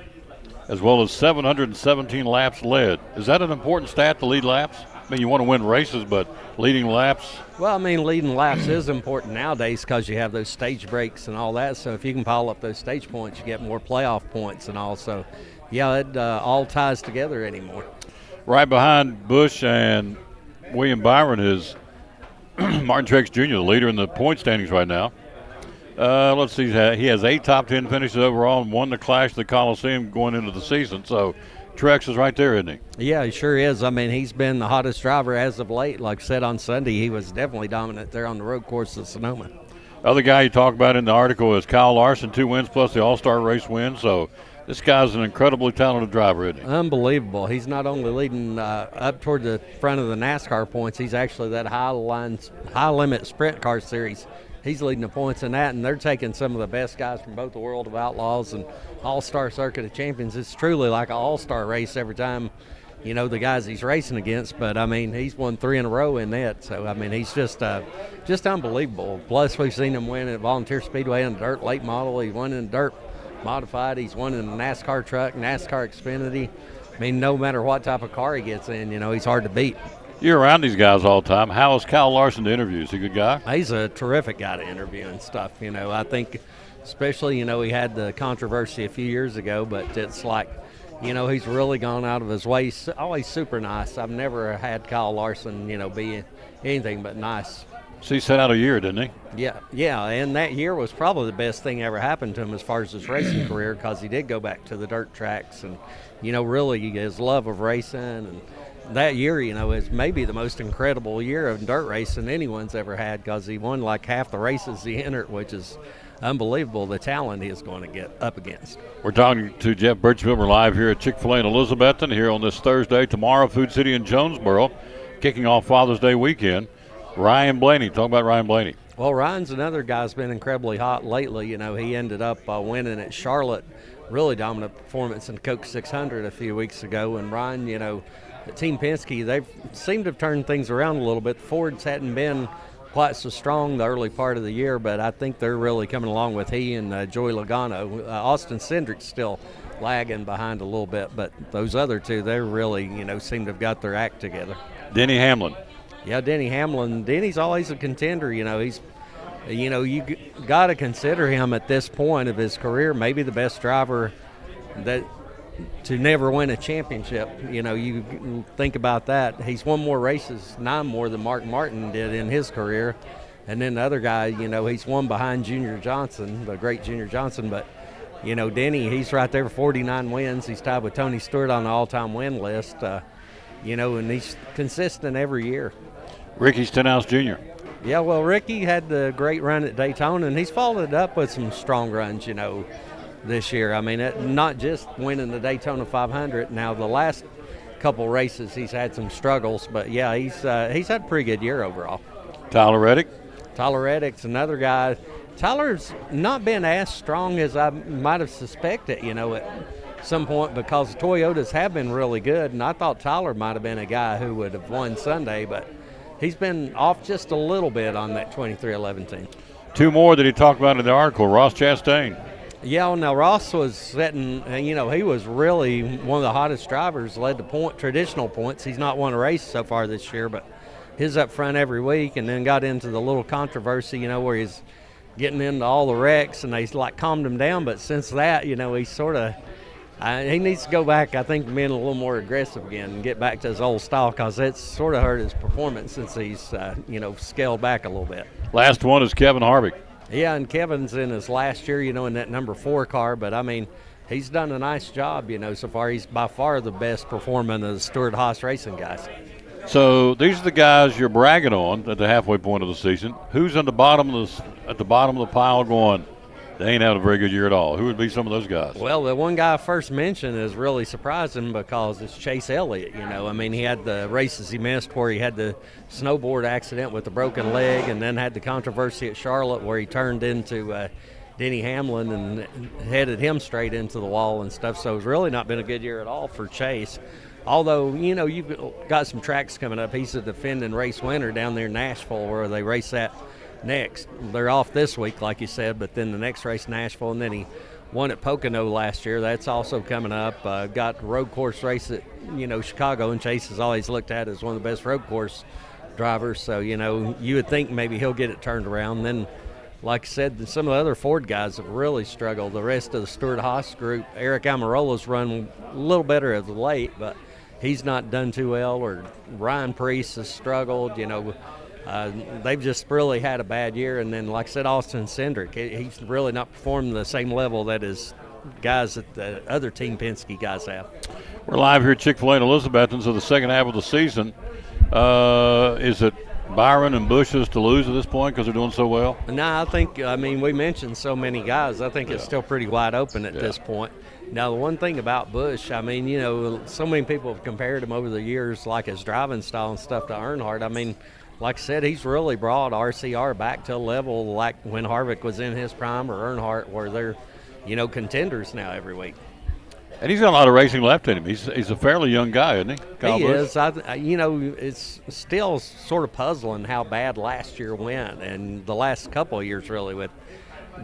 as well as 717 laps led. Is that an important stat to lead laps? I mean, you want to win races, but leading laps? Well, leading laps is important nowadays because you have those stage breaks and all that. So if you can pile up those stage points, you get more playoff points and all. So, yeah, it all ties together anymore. Right behind Busch and William Byron is Martin Truex Jr., the leader in the point standings right now. Let's see, he has 8 top 10 finishes overall and won the Clash of the Coliseum going into the season. So Truex is right there, isn't he? Yeah, he sure is. He's been the hottest driver as of late. Like I said on Sunday, he was definitely dominant there on the road course at Sonoma. Other guy you talk about in the article is Kyle Larson, 2 wins plus the All-Star race win. So this guy's an incredibly talented driver, isn't he? Unbelievable. He's not only leading up toward the front of the NASCAR points, he's actually that high-limit sprint car series. He's leading the points in that, and they're taking some of the best guys from both the World of Outlaws and All-Star Circuit of Champions. It's truly like an all-star race every time, the guys he's racing against. But, he's won 3 in a row in that. So, he's just unbelievable. Plus, we've seen him win at Volunteer Speedway in the dirt late model. He won in the dirt modified. He's won in the NASCAR truck, NASCAR Xfinity. No matter what type of car he gets in, he's hard to beat. You're around these guys all the time. How is Kyle Larson to interview? Is he a good guy? He's a terrific guy to interview and stuff. I think especially, he had the controversy a few years ago, but it's like, he's really gone out of his way. He's always super nice. I've never had Kyle Larson, be anything but nice. So he set out a year, didn't he? Yeah, and that year was probably the best thing ever happened to him as far as his racing career, because he did go back to the dirt tracks and, really his love of racing. And that year, is maybe the most incredible year of dirt racing anyone's ever had, because he won like half the races he entered, which is unbelievable, the talent he is going to get up against. We're talking to Jeff Birchfield. We're live here at Chick-fil-A in Elizabethton here on this Thursday. Tomorrow, Food City in Jonesboro, kicking off Father's Day weekend. Ryan Blaney. Talk about Ryan Blaney. Well, Ryan's another guy who's been incredibly hot lately. He ended up winning at Charlotte. Really dominant performance in Coke 600 a few weeks ago. And Ryan, Team Penske, they've seemed to have turned things around a little bit. The Fords hadn't been quite so strong the early part of the year, but I think they're really coming along with he and Joey Logano. Austin Cindric's still lagging behind a little bit, but those other two, they really, seem to have got their act together. Denny Hamlin. Yeah, Denny Hamlin. Denny's always a contender. He's, you got to consider him at this point of his career maybe the best driver that to never win a championship. You think about that. He's won more races, 9 more than Mark Martin did in his career. And then the other guy, he's won behind Junior Johnson, the great Junior Johnson. But, Denny, he's right there for 49 wins. He's tied with Tony Stewart on the all-time win list, and he's consistent every year. Ricky Stenhouse Jr. Yeah, well, Ricky had the great run at Daytona, and he's followed it up with some strong runs, this year. Not just winning the Daytona 500. Now, the last couple races, he's had some struggles, but, yeah, he's had a pretty good year overall. Tyler Reddick? Tyler Reddick's another guy. Tyler's not been as strong as I might have suspected, at some point, because the Toyotas have been really good, and I thought Tyler might have been a guy who would have won Sunday, but he's been off just a little bit on that 23-11 team. Two more that he talked about in the article, Ross Chastain. Yeah, well, now Ross was setting, he was really one of the hottest drivers, led the traditional points. He's not won a race so far this year, but he's up front every week, and then got into the little controversy, where he's getting into all the wrecks, and they calmed him down. But since that, he's sort of, he needs to go back, I think, being a little more aggressive again and get back to his old style, because it's sort of hurt his performance since he's, scaled back a little bit. Last one is Kevin Harvick. Yeah, and Kevin's in his last year, in that number 4 car, but he's done a nice job, so far. He's by far the best performing of the Stewart-Haas racing guys. So these are the guys you're bragging on at the halfway point of the season. Who's at the bottom of the pile going, they ain't had a very good year at all? Who would be some of those guys? Well, the one guy I first mentioned is really surprising because it's Chase Elliott. He had the races he missed where he had the snowboard accident with a broken leg, and then had the controversy at Charlotte where he turned into Denny Hamlin and headed him straight into the wall and stuff. So it's really not been a good year at all for Chase. Although, you've got some tracks coming up. He's a defending race winner down there in Nashville where they race that next. They're off this week, like you said, but then the next race, Nashville, and then he won at Pocono last year. That's also coming up. Got road course race at, Chicago, and Chase is always looked at as one of the best road course drivers. So, you would think maybe he'll get it turned around. Then, like I said, some of the other Ford guys have really struggled. The rest of the Stewart-Haas group, Eric Almirola's run a little better as of late, but he's not done too well. Or Ryan Preece has struggled, they've just really had a bad year. And then, like I said, Austin Cindric, he's really not performing the same level that his guys that the other Team Penske guys have. We're live here at Chick-fil-A in Elizabethton, so the second half of the season. Is it Byron and Bush's to lose at this point because they're doing so well? No, I think, we mentioned so many guys. I think it's still pretty wide open at this point. Now, the one thing about Busch, so many people have compared him over the years, like his driving style and stuff, to Earnhardt. Like I said, he's really brought RCR back to a level like when Harvick was in his prime, or Earnhardt, where they're, contenders now every week. And he's got a lot of racing left in him. He's a fairly young guy, isn't he? Kyle He Busch? is. It's still sort of puzzling how bad last year went, and the last couple of years really with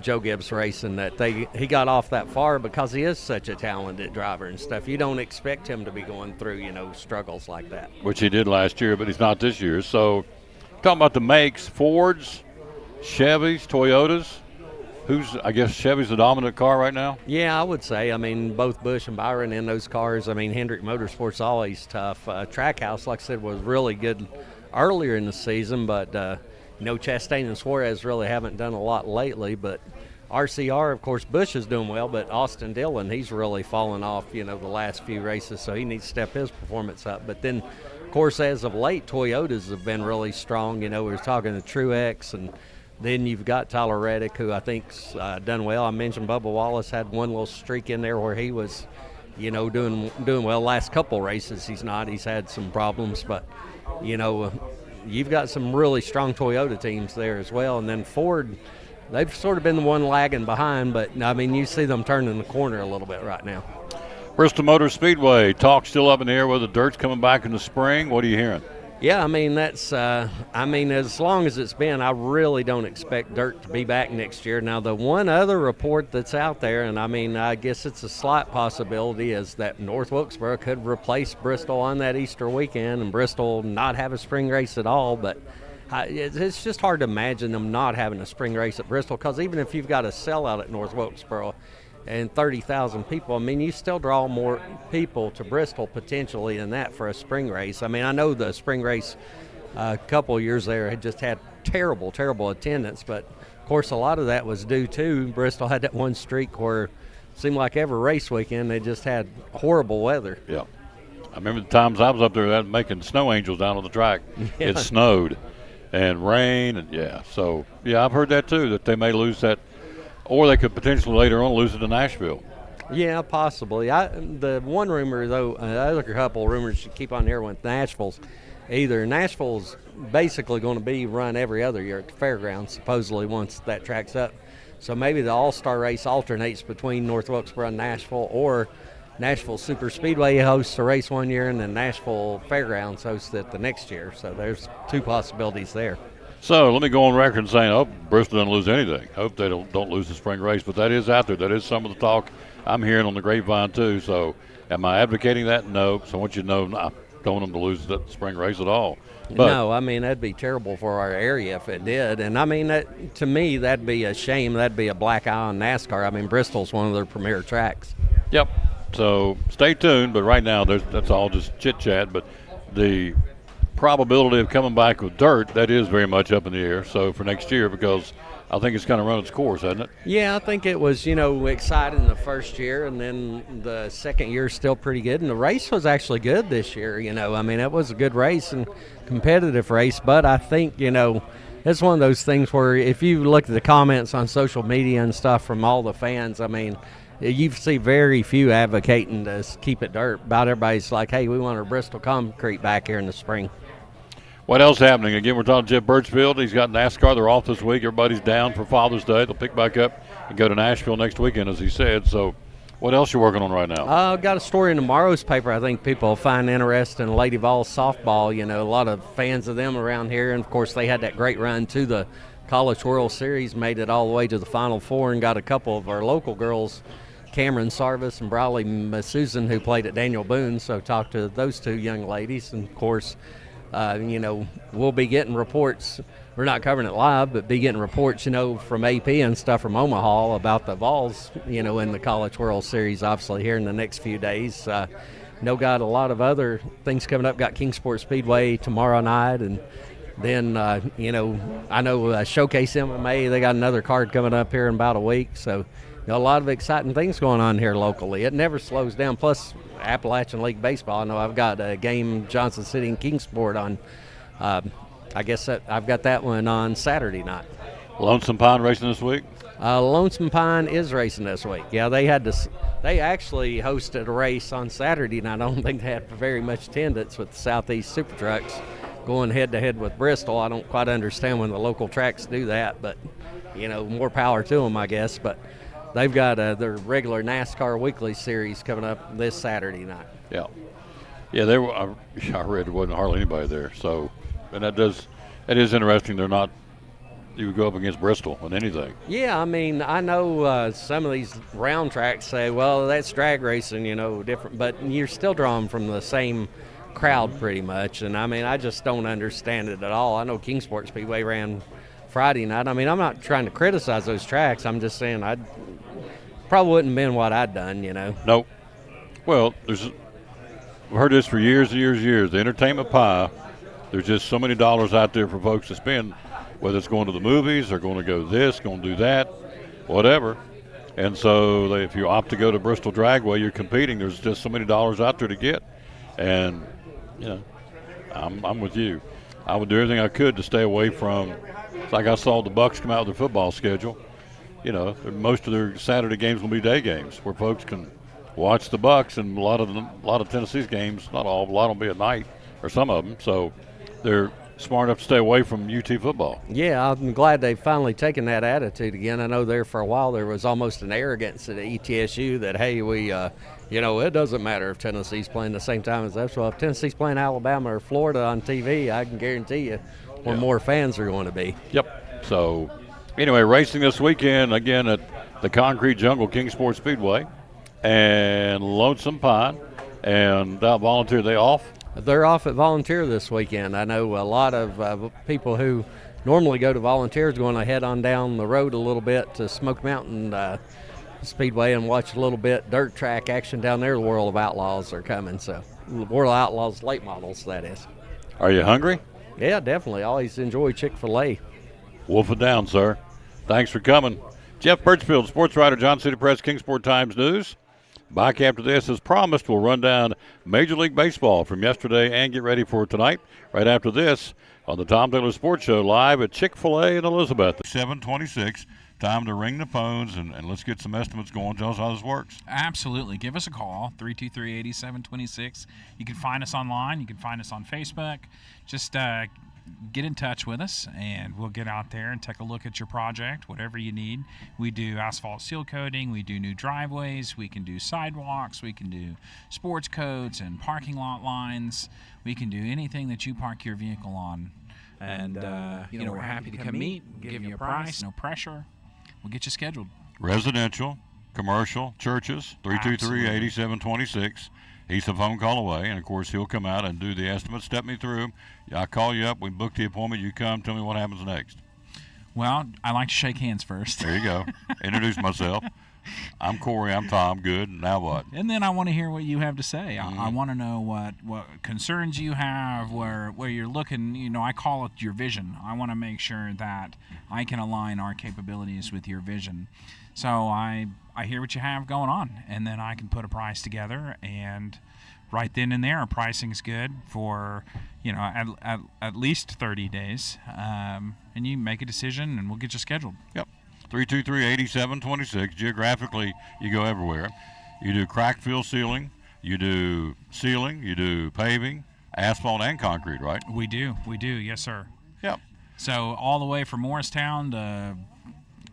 Joe Gibbs Racing, that he got off that far because he is such a talented driver and stuff. You don't expect him to be going through, struggles like that. Which he did last year, but he's not this year. So, talking about the makes, Fords, Chevys, Toyotas. I guess Chevy's the dominant car right now? Yeah, I would say. Both Busch and Byron in those cars. Hendrick Motorsports always tough. Trackhouse, like I said, was really good earlier in the season, but Chastain and Suarez really haven't done a lot lately. But RCR, of course, Busch is doing well, but Austin Dillon, he's really fallen off, the last few races, so he needs to step his performance up. But then, of course, as of late, Toyotas have been really strong. We were talking to Truex, and then you've got Tyler Reddick, who I think's done well. I mentioned Bubba Wallace had one little streak in there where he was, doing well. Last couple races he's not. He's had some problems, but, you've got some really strong Toyota teams there as well. And then Ford, they've sort of been the one lagging behind, but, you see them turning the corner a little bit right now. Bristol Motor Speedway, talk still up in the air whether dirt's coming back in the spring. What are you hearing? Yeah, that's, as long as it's been, I really don't expect dirt to be back next year. Now, the one other report that's out there, and I guess it's a slight possibility, is that North Wilkesboro could replace Bristol on that Easter weekend and Bristol not have a spring race at all. But it's just hard to imagine them not having a spring race at Bristol, because even if you've got a sellout at North Wilkesboro and 30,000 people, you still draw more people to Bristol potentially than that for a spring race. I know the spring race a couple of years there had just had terrible attendance, but of course a lot of that was due to Bristol had that one streak where it seemed like every race weekend they just had horrible weather. Yeah. I remember the times I was up there making snow angels down on the track. Yeah. It snowed and rain, and so I've heard that too, that they may lose that. Or they could potentially later on lose it to Nashville. Yeah, possibly. The one rumor, though, the other couple rumors to keep on there with Nashville's, either Nashville's basically going to be run every other year at the fairgrounds, supposedly once that track's up. So maybe the All-Star race alternates between North Wilkesboro and Nashville, or Nashville Super Speedway hosts a race one year and then Nashville Fairgrounds hosts it the next year. So there's two possibilities there. So let me go on record and saying, I hope Bristol doesn't lose anything. I hope they don't lose the spring race, but that is out there. That is some of the talk I'm hearing on the grapevine too. So am I advocating that? No. So I want you to know I don't want them to lose the spring race at all. But no, I mean, that'd be terrible for our area if it did. And I mean, that, to me, that'd be a shame. That'd be a black eye on NASCAR. I mean, Bristol's one of their premier tracks. Yep. So stay tuned. But right now, that's all just chit chat. But the probability of coming back with dirt, that is very much up in the air. So for next year, because I think it's kind of run its course, hasn't it? Yeah, I think it was, exciting the first year, and then the second year still pretty good. And the race was actually good this year, I mean, it was a good race and competitive race. But I think, it's one of those things where if you look at the comments on social media and stuff from all the fans, I mean, you see very few advocating to keep it dirt. About everybody's like, hey, we want our Bristol concrete back here in the spring. What else happening? Again, we're talking to Jeff Birchfield. He's got NASCAR. They're off this week. Everybody's down for Father's Day. They'll pick back up and go to Nashville next weekend, as he said. So what else you working on right now? I've got a story in tomorrow's paper I think people will find interesting. Lady Vols softball, a lot of fans of them around here. And, of course, they had that great run to the College World Series, made it all the way to the Final Four, and got a couple of our local girls, Cameron Sarvis and Briley Susan, who played at Daniel Boone. So talked to those two young ladies. And, of course, we'll be getting reports. We're not covering it live, but be getting reports, from AP and stuff from Omaha about the Vols, in the College World Series, obviously, here in the next few days. Got a lot of other things coming up. Got Kingsport Speedway tomorrow night, and then, I know Showcase MMA, they got another card coming up here in about a week. So, a lot of exciting things going on here locally. It never slows down. Plus, Appalachian League Baseball. I know I've got a game Johnson City and Kingsport on. I guess I've got that one on Saturday night. Lonesome Pine racing this week? Lonesome Pine is racing this week. Yeah, they actually hosted a race on Saturday, and I don't think they had very much attendance with the Southeast Super Trucks going head-to-head with Bristol. I don't quite understand when the local tracks do that, but, more power to them, I guess. But they've got their regular NASCAR weekly series coming up this Saturday night. Yeah. Yeah, I read there wasn't hardly anybody there. So, and that is interesting. They're not, you would go up against Bristol on anything. Yeah, I mean, I know some of these round tracks say, well, that's drag racing, different, but you're still drawing from the same crowd pretty much. And I mean, I just don't understand it at all. I know Kingsport Speedway ran Friday night. I mean, I'm not trying to criticize those tracks. I'm just saying I probably wouldn't have been what I'd done, Nope. Well, we've heard this for years and years and years. The entertainment pie, there's just so many dollars out there for folks to spend, whether it's going to the movies or going to go this, going to do that, whatever. And so if you opt to go to Bristol Dragway, you're competing. There's just so many dollars out there to get. And, I'm with you. I would do everything I could to stay away from, it's like I saw the Bucks come out with their football schedule. Most of their Saturday games will be day games where folks can watch the Bucks, and a lot of Tennessee's games, not all, but a lot will be at night, or some of them. So they're smart enough to stay away from UT football. Yeah, I'm glad they've finally taken that attitude again. I know there for a while there was almost an arrogance at ETSU that, hey, we, it doesn't matter if Tennessee's playing the same time as us. Well, if Tennessee's playing Alabama or Florida on TV, I can guarantee you where more fans are going to be. Yep. So, anyway, racing this weekend, again, at the Concrete Jungle Kingsport Speedway and Lonesome Pine. And Volunteer, they off? They're off at Volunteer this weekend. I know a lot of people who normally go to Volunteer is going to head on down the road a little bit to Smoke Mountain Speedway and watch a little bit dirt track action down there. The World of Outlaws are coming, so World of Outlaws late models, that is. Are you hungry? Yeah, definitely. Always enjoy Chick-fil-A. Wolf it down, sir. Thanks for coming. Jeff Birchfield, sports writer, Johnson City Press, Kingsport Times News. Back after this, as promised, we'll run down Major League Baseball from yesterday and get ready for tonight. Right after this on the Tom Taylor Sports Show live at Chick-fil-A in Elizabeth. 7:26. time to ring the phones and let's get some estimates going. Tell us how this works. Absolutely. Give us a call, 323-8726. You can find us online. You can find us on Facebook. Just get in touch with us, and we'll get out there and take a look at your project, whatever you need. We do asphalt seal coating. We do new driveways. We can do sidewalks. We can do sports coats and parking lot lines. We can do anything that you park your vehicle on. And, we're happy to come meet, give you a price, no pressure. We'll get you scheduled. Residential, commercial, churches, 323-8726. He's a phone call away, and, of course, he'll come out and do the estimate. Step me through. I call you up. We book the appointment. You come. Tell me what happens next. Well, I like to shake hands first. There you go. Introduce myself. I'm Corey. I'm Tom. Good. Now what? And then I want to hear what you have to say. I want to know what concerns you have, where you're looking. I call it your vision. I want to make sure that I can align our capabilities with your vision. So I hear what you have going on, and then I can put a price together, and right then and there, our pricing is good for at least 30 days, and you make a decision, and we'll get you scheduled. Yep. 323-8726. Geographically, you go everywhere. You do crack fill sealing, you do paving, asphalt, and concrete, right? We do, yes, sir. Yep. So all the way from Morristown to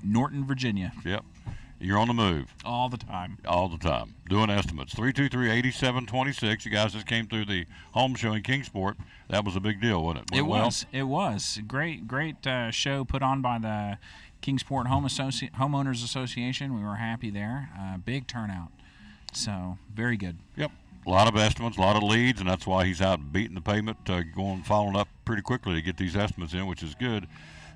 Norton, Virginia. Yep. You're on the move. All the time. All the time. Doing estimates. 323-8726. You guys just came through the home show in Kingsport. That was a big deal, wasn't it? It was. Great show put on by the Kingsport Homeowners Association. We were happy there. Big turnout. So, very good. Yep. A lot of estimates, a lot of leads, and that's why he's out beating the pavement, following up pretty quickly to get these estimates in, which is good.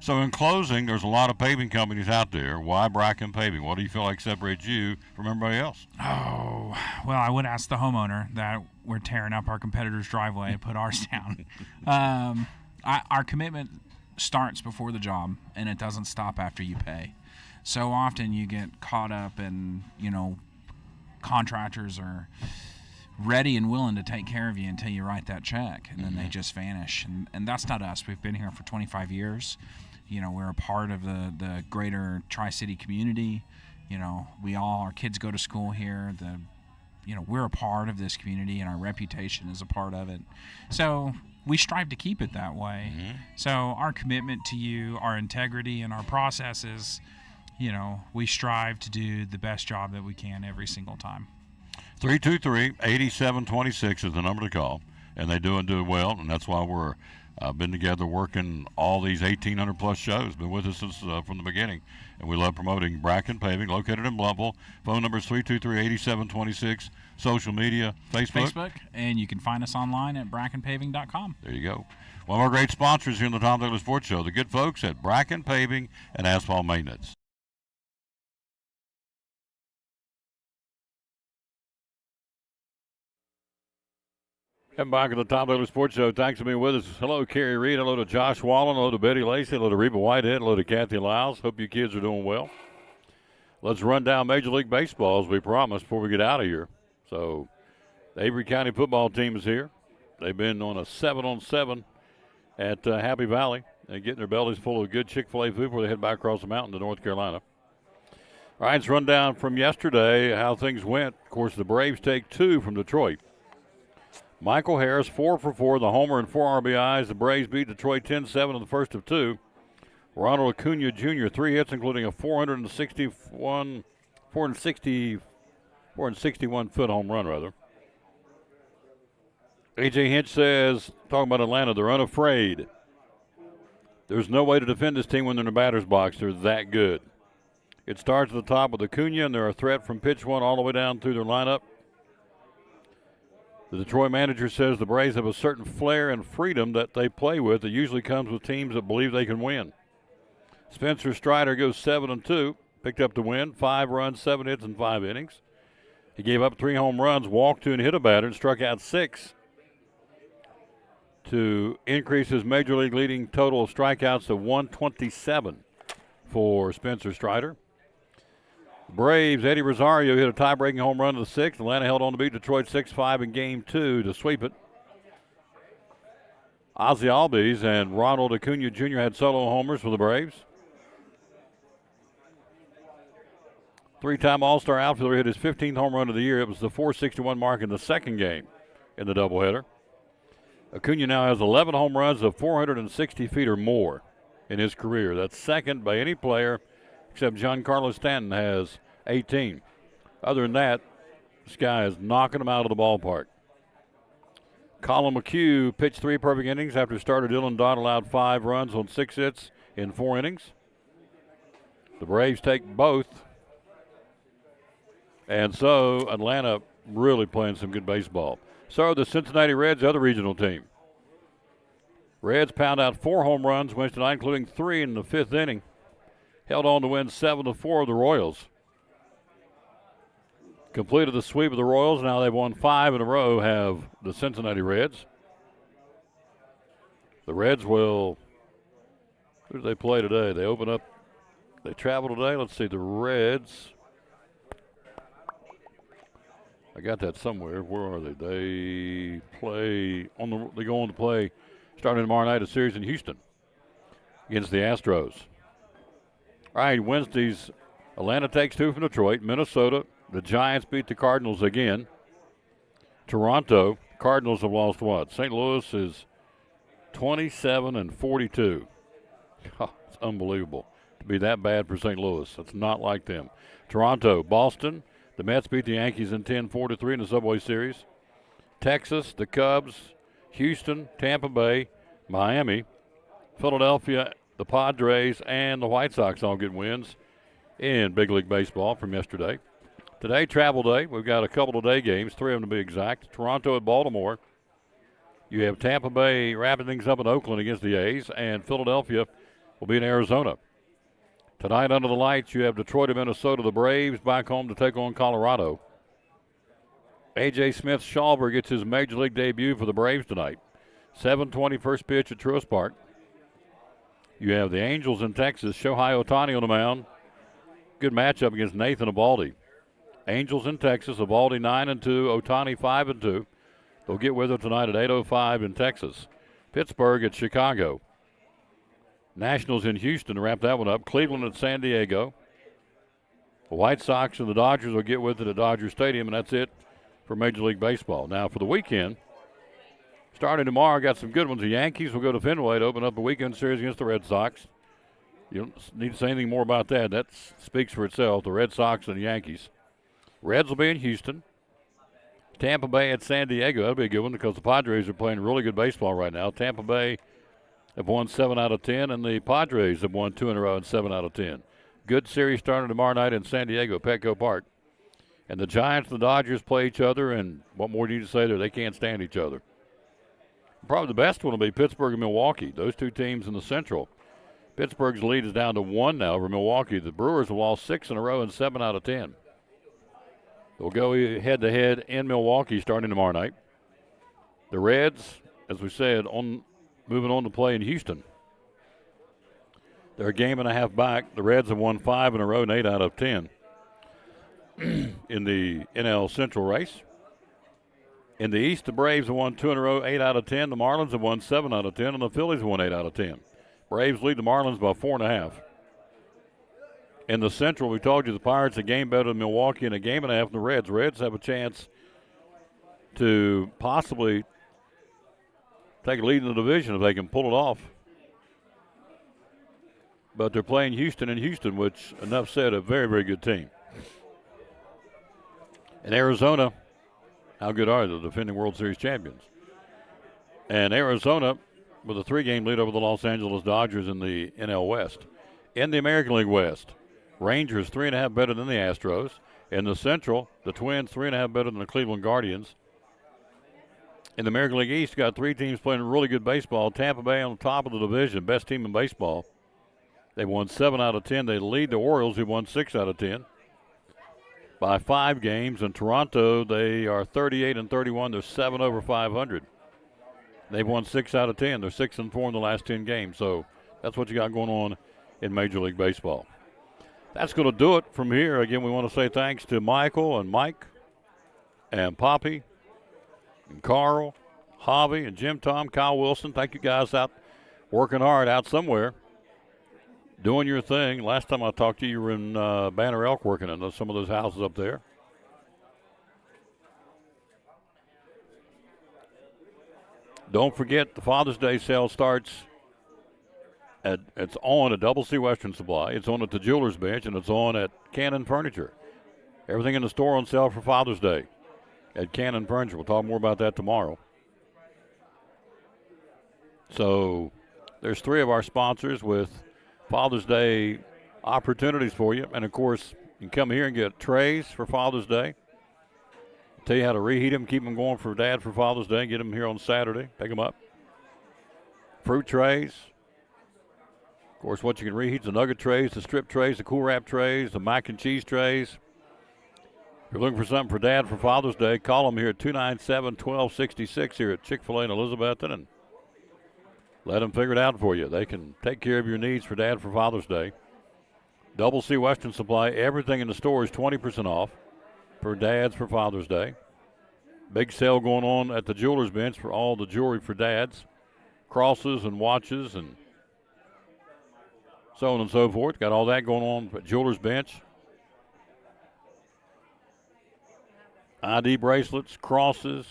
So in closing, there's a lot of paving companies out there. Why Bracken Paving? What do you feel like separates you from everybody else? Oh, well, I would ask the homeowner that we're tearing up our competitor's driveway and put ours down. Our commitment starts before the job, and it doesn't stop after you pay. So often you get caught up in, contractors are ready and willing to take care of you until you write that check, and then they just vanish. And that's not us. We've been here for 25 years. We're a part of the greater Tri-City community. Our kids go to school here. We're a part of this community, and our reputation is a part of it. So we strive to keep it that way. So our commitment to you, our integrity, and our processes, we strive to do the best job that we can every single time. 323-8726 is the number to call, and they do well, and that's why we're been together working all these 1,800 plus shows. Been with us since from the beginning, and we love promoting Bracken Paving, located in Blumpville. Phone number is 323-8726. Social media, Facebook, and you can find us online at brackenpaving.com. There you go. One of our great sponsors here in the Tom Douglas Sports Show, the good folks at Bracken Paving and Asphalt Maintenance. And back at the Tom Douglas Sports Show. Thanks for being with us. Hello, Kerry Reed. Hello to Josh Wallen. Hello to Betty Lacey. Hello to Reba Whitehead. Hello to Kathy Lyles. Hope you kids are doing well. Let's run down Major League Baseball as we promised before we get out of here. So, the Avery County football team is here. They've been on a 7-on-7 at Happy Valley and getting their bellies full of good Chick-fil-A food before they head back across the mountain to North Carolina. All right, let's run down from yesterday how things went. Of course, the Braves take 2 from Detroit. Michael Harris, 4 for 4, the homer and 4 RBIs. The Braves beat Detroit 10-7 in the first of 2. Ronald Acuna Jr., 3 hits, including a 461-foot home run, rather. A.J. Hinch says, talking about Atlanta, they're unafraid. There's no way to defend this team when they're in the batter's box. They're that good. It starts at the top with Acuna, and they're a threat from pitch 1 all the way down through their lineup. The Detroit manager says the Braves have a certain flair and freedom that they play with that usually comes with teams that believe they can win. Spencer Strider goes 7-2, picked up the win, 5 runs, 7 hits, in 5 innings. He gave up 3 home runs, walked 2 and hit a batter, and struck out 6 to increase his major league leading total of strikeouts to 127 for Spencer Strider. Braves, Eddie Rosario hit a tie-breaking home run in the 6th. Atlanta held on to beat Detroit 6-5 in Game 2 to sweep it. Ozzie Albies and Ronald Acuna Jr. had solo homers for the Braves. Three-time All-Star outfielder hit his 15th home run of the year. It was the .461 mark in the second game in the doubleheader. Acuna now has 11 home runs of 460 feet or more in his career. That's second by any player except Giancarlo Stanton has 18. Other than that, this guy is knocking them out of the ballpark. Colin McHugh pitched 3 perfect innings after starter Dylan Dodd allowed 5 runs on 6 hits in 4 innings. The Braves take both. And so Atlanta really playing some good baseball. So the Cincinnati Reds, the other regional team. Reds pound out 4 home runs Wednesday tonight, including 3 in the 5th inning. Held on to win 7-4 of the Royals. Completed the sweep of the Royals. Now they've won 5 in a row, have the Cincinnati Reds. The Reds will, who do they play today? They open up, they travel today. Let's see, the Reds. I got that somewhere. Where are they? They play they go on to play starting tomorrow night a series in Houston against the Astros. All right, Wednesdays, Atlanta takes 2 from Detroit. Minnesota, the Giants beat the Cardinals again. Toronto, Cardinals have lost what? St. Louis is 27-42. Oh, it's unbelievable to be that bad for St. Louis. It's not like them. Toronto, Boston, the Mets beat the Yankees in 10-4-3 in the Subway Series. Texas, the Cubs, Houston, Tampa Bay, Miami, Philadelphia, the Padres, and the White Sox all get wins in Big League Baseball from yesterday. Today, travel day. We've got a couple of day games, 3 of them to be exact. Toronto at Baltimore. You have Tampa Bay wrapping things up in Oakland against the A's, and Philadelphia will be in Arizona. Tonight under the lights, you have Detroit and Minnesota. The Braves back home to take on Colorado. A.J. Smith-Shawver gets his Major League debut for the Braves tonight. 7:20 first pitch at Truist Park. You have the Angels in Texas. Shohei Ohtani on the mound. Good matchup against Nathan Eovaldi. Angels in Texas. Eovaldi 9-2. Ohtani 5-2. They'll get with it tonight at 8:05 in Texas. Pittsburgh at Chicago. Nationals in Houston to wrap that one up. Cleveland at San Diego. The White Sox and the Dodgers will get with it at Dodger Stadium, and that's it for Major League Baseball. Now for the weekend, starting tomorrow, got some good ones. The Yankees will go to Fenway to open up a weekend series against the Red Sox. You don't need to say anything more about that. That speaks for itself, the Red Sox and the Yankees. Reds will be in Houston. Tampa Bay at San Diego. That'll be a good one because the Padres are playing really good baseball right now. Tampa Bay have won 7 out of 10, and the Padres have won 2 in a row and 7 out of 10. Good series starting tomorrow night in San Diego, Petco Park. And the Giants and the Dodgers play each other, and what more do you need to say there? They can't stand each other. Probably the best one will be Pittsburgh and Milwaukee. Those 2 teams in the Central. Pittsburgh's lead is down to 1 now over Milwaukee. The Brewers have lost 6 in a row and 7 out of 10. They'll go head-to-head in Milwaukee starting tomorrow night. The Reds, as we said, moving on to play in Houston. They're a game and a half back. The Reds have won 5 in a row and 8 out of 10 in the NL Central race. In the East, the Braves have won 2 in a row, 8 out of 10. The Marlins have won 7 out of 10, and the Phillies have won 8 out of 10. Braves lead the Marlins by 4.5. In the Central, we told you the Pirates a game better than Milwaukee and a game and a half than the Reds. Reds have a chance to possibly take a lead in the division if they can pull it off. But they're playing Houston in Houston, which, enough said, a very, very good team. In Arizona, how good are they? The defending World Series champions. And Arizona with a 3-game lead over the Los Angeles Dodgers in the NL West. In the American League West, Rangers 3.5 better than the Astros. In the Central, the Twins 3.5 better than the Cleveland Guardians. In the American League East, got 3 teams playing really good baseball. Tampa Bay on top of the division, best team in baseball. They won 7 out of 10. They lead the Orioles, who won 6 out of 10 by 5 games. In Toronto, they are 38-31. They're 7 over 500. They've won 6 out of 10. They're 6-4 in the last 10 games. So that's what you got going on in Major League Baseball. That's going to do it from here. Again, we want to say thanks to Michael and Mike and Poppy and Carl, Javi and Jim Tom, Kyle Wilson. Thank you guys out working hard out somewhere. doing your thing. Last time I talked to you, you were in Banner Elk working in some of those houses up there. Don't forget the Father's Day sale starts it's on at Double C Western Supply. It's on at the Jeweler's Bench, and it's on at Cannon Furniture. Everything in the store on sale for Father's Day at Cannon Furniture. We'll talk more about that tomorrow. So there's 3 of our sponsors with Father's Day opportunities for you. And, of course, you can come here and get trays for Father's Day. Tell you how to reheat them, keep them going for Dad for Father's Day. Get them here on Saturday. Pick them up. Fruit trays. Of course, what you can reheat, the nugget trays, the strip trays, the cool wrap trays, the mac and cheese trays. If you're looking for something for Dad for Father's Day, call them here at 297-1266 here at Chick-fil-A in Elizabethton and let them figure it out for you. They can take care of your needs for Dad for Father's Day. Double C Western Supply, everything in the store is 20% off for Dads for Father's Day. Big sale going on at the Jeweler's Bench for all the jewelry for dads, crosses and watches and so on and so forth. Got all that going on at Jeweler's Bench. ID bracelets, crosses,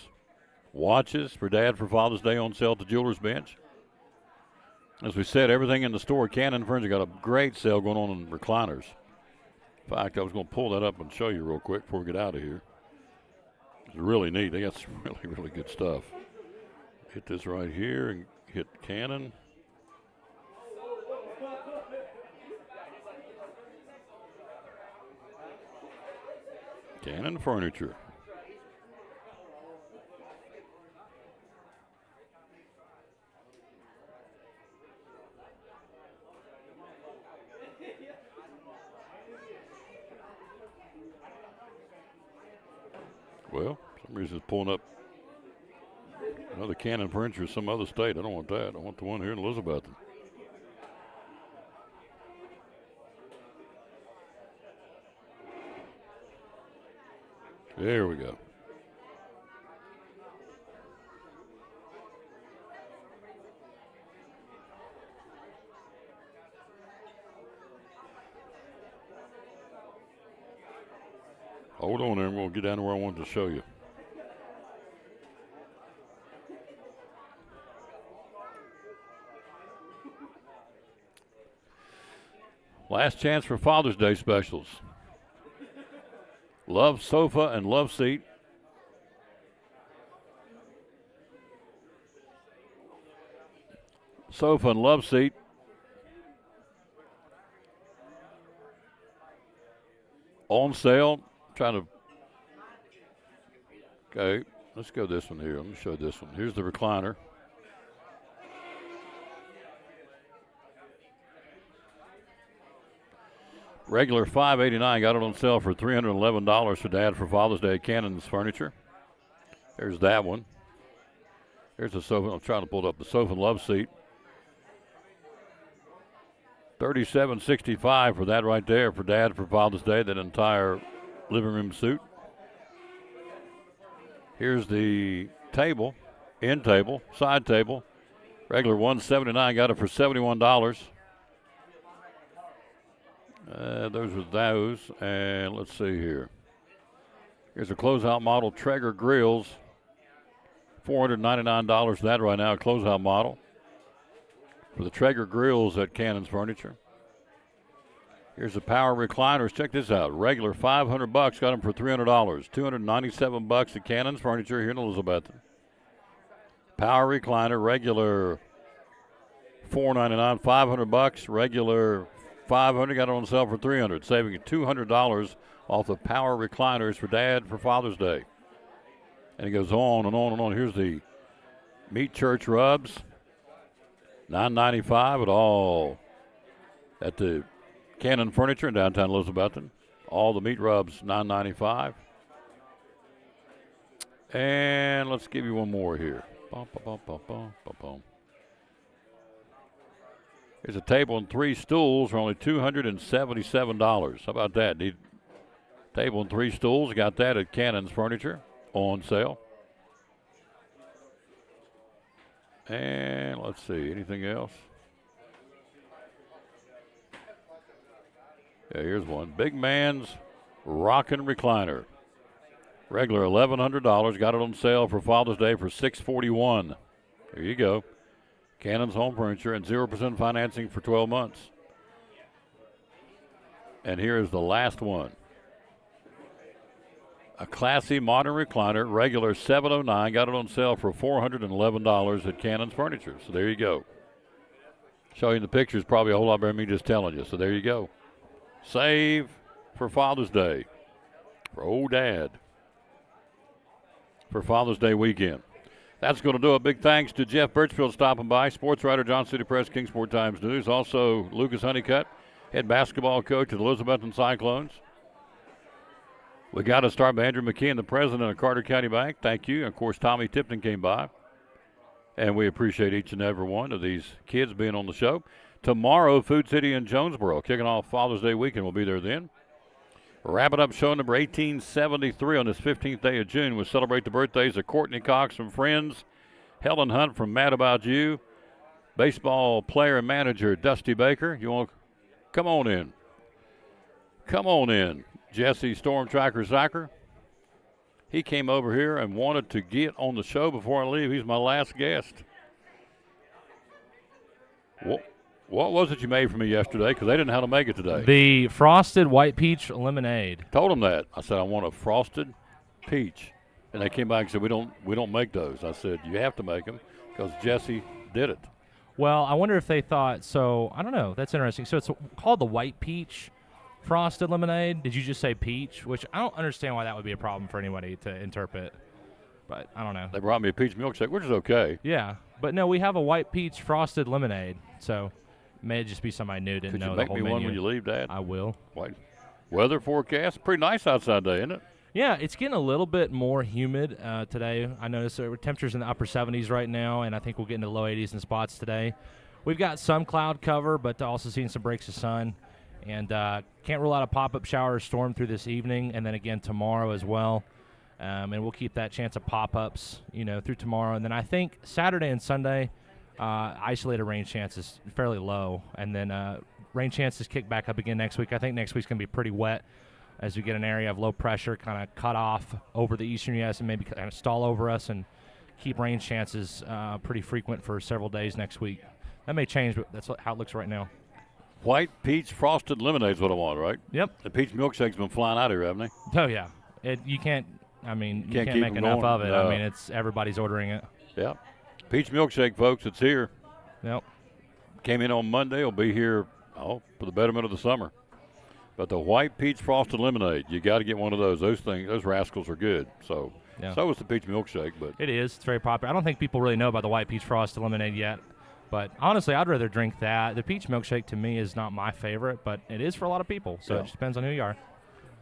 watches for Dad for Father's Day on sale at the Jeweler's Bench. As we said, everything in the store, Cannon Furniture got a great sale going on in recliners. In fact, I was going to pull that up and show you real quick before we get out of here. It's really neat. They got some really, really good stuff. Hit this right here and hit Cannon. Cannon Furniture. Well, for some reason it's pulling up another Cannon Furniture in some other state. I don't want that. I want the one here in Elizabethton. There we go. Hold on there, and we'll get down to where I wanted to show you. Last chance for Father's Day specials. Love sofa and love seat. Sofa and love seat. On sale. Trying to. Okay, let's go this one here. Let me show this one. Here's the recliner. Regular $589, got it on sale for $311 for Dad for Father's Day at Cannon's Furniture. There's that one. There's the sofa. I'm trying to pull up the sofa and love seat. $37.65 for that right there for Dad for Father's Day, that entire living room suite. Here's the table, end table, side table. Regular $179, got it for $71. Those are those, and let's see here. Here's a closeout model Traeger grills, $499 for that right now, a closeout model for the Traeger grills at Cannon's Furniture. Here's the power recliners. Check this out. Regular $500, got them for $300. $297 at Cannon's Furniture here in Elizabethton. Power recliner, regular $499, $500, regular $500, got it on sale for $300, saving you $200 off of power recliners for Dad for Father's Day. And it goes on and on and on. Here's the Meat Church rubs, $9.95 at all at the Cannon Furniture in downtown Elizabethton. All the meat rubs, $9.95. And let's give you one more here. Here's a table and 3 stools for only $277. How about that? Need table and 3 stools. Got that at Cannon's Furniture on sale. And let's see, anything else? Yeah, here's one. Big Man's Rockin' Recliner. Regular $1,100. Got it on sale for Father's Day for $641. There you go. Cannon's Home Furniture and 0% financing for 12 months. And here is the last one. A classy modern recliner, regular $709. Got it on sale for $411 at Cannon's Furniture. So there you go. Showing the pictures probably a whole lot better than me just telling you. So there you go. Save for Father's Day. For old Dad. For Father's Day weekend. That's going to do it. Big thanks to Jeff Birchfield stopping by, sports writer, Johnson City Press, Kingsport Times News. Also, Lucas Honeycutt, head basketball coach of the Elizabethton Cyclones. We got to start by Andrew McKeon, the president of Carter County Bank. Thank you. And, of course, Tommy Tipton came by. And we appreciate each and every one of these kids being on the show. Tomorrow, Food City in Jonesboro, kicking off Father's Day weekend. We'll be there then. Wrapping up show number 1873 on this 15th day of June. We'll celebrate the birthdays of Courtney Cox from Friends, Helen Hunt from Mad About You, baseball player and manager Dusty Baker. You want to come on in? Come on in. Jesse Storm Tracker Zacher. He came over here and wanted to get on the show before I leave. He's my last guest. What was it you made for me yesterday? Because they didn't know how to make it today. The frosted white peach lemonade. Told them that. I said I want a frosted peach, and they came back and said we don't make those. I said you have to make them because Jesse did it. Well, I wonder if they thought so. I don't know. That's interesting. So it's called the white peach frosted lemonade. Did you just say peach? Which I don't understand why that would be a problem for anybody to interpret. But I don't know. They brought me a peach milkshake, which is okay. Yeah, but no, we have a white peach frosted lemonade. So. May just be somebody new didn't know the whole menu. Could you make me one when you leave, Dad? I will. White. Weather forecast, pretty nice outside today, isn't it? Yeah, it's getting a little bit more humid today. I noticed temperatures in the upper 70s right now, and I think we'll get into the low 80s in spots today. We've got some cloud cover, but also seeing some breaks of sun. And can't rule out a pop-up shower or storm through this evening, and then again tomorrow as well. And we'll keep that chance of pop-ups, through tomorrow. And then I think Saturday and Sunday, isolated rain chances fairly low, and then rain chances kick back up again next week. I think next week's going to be pretty wet as we get an area of low pressure kind of cut off over the eastern U.S. and maybe kind of stall over us and keep rain chances pretty frequent for several days next week. That may change, but that's how it looks right now. White peach frosted lemonade is what I want, right? Yep. The peach milkshake's been flying out here, haven't they? Oh, yeah. You can't make enough of it. No. It's everybody's ordering it. Yeah. Peach milkshake, folks, it's here. Yep. Came in on Monday. Will be here, for the betterment of the summer. But the white peach frosted lemonade, you got to get one of those. Those rascals are good. So, so is the peach milkshake. But it is. It's very popular. I don't think people really know about the white peach frosted lemonade yet. But honestly, I'd rather drink that. The peach milkshake to me is not my favorite, but it is for a lot of people. So it just depends on who you are.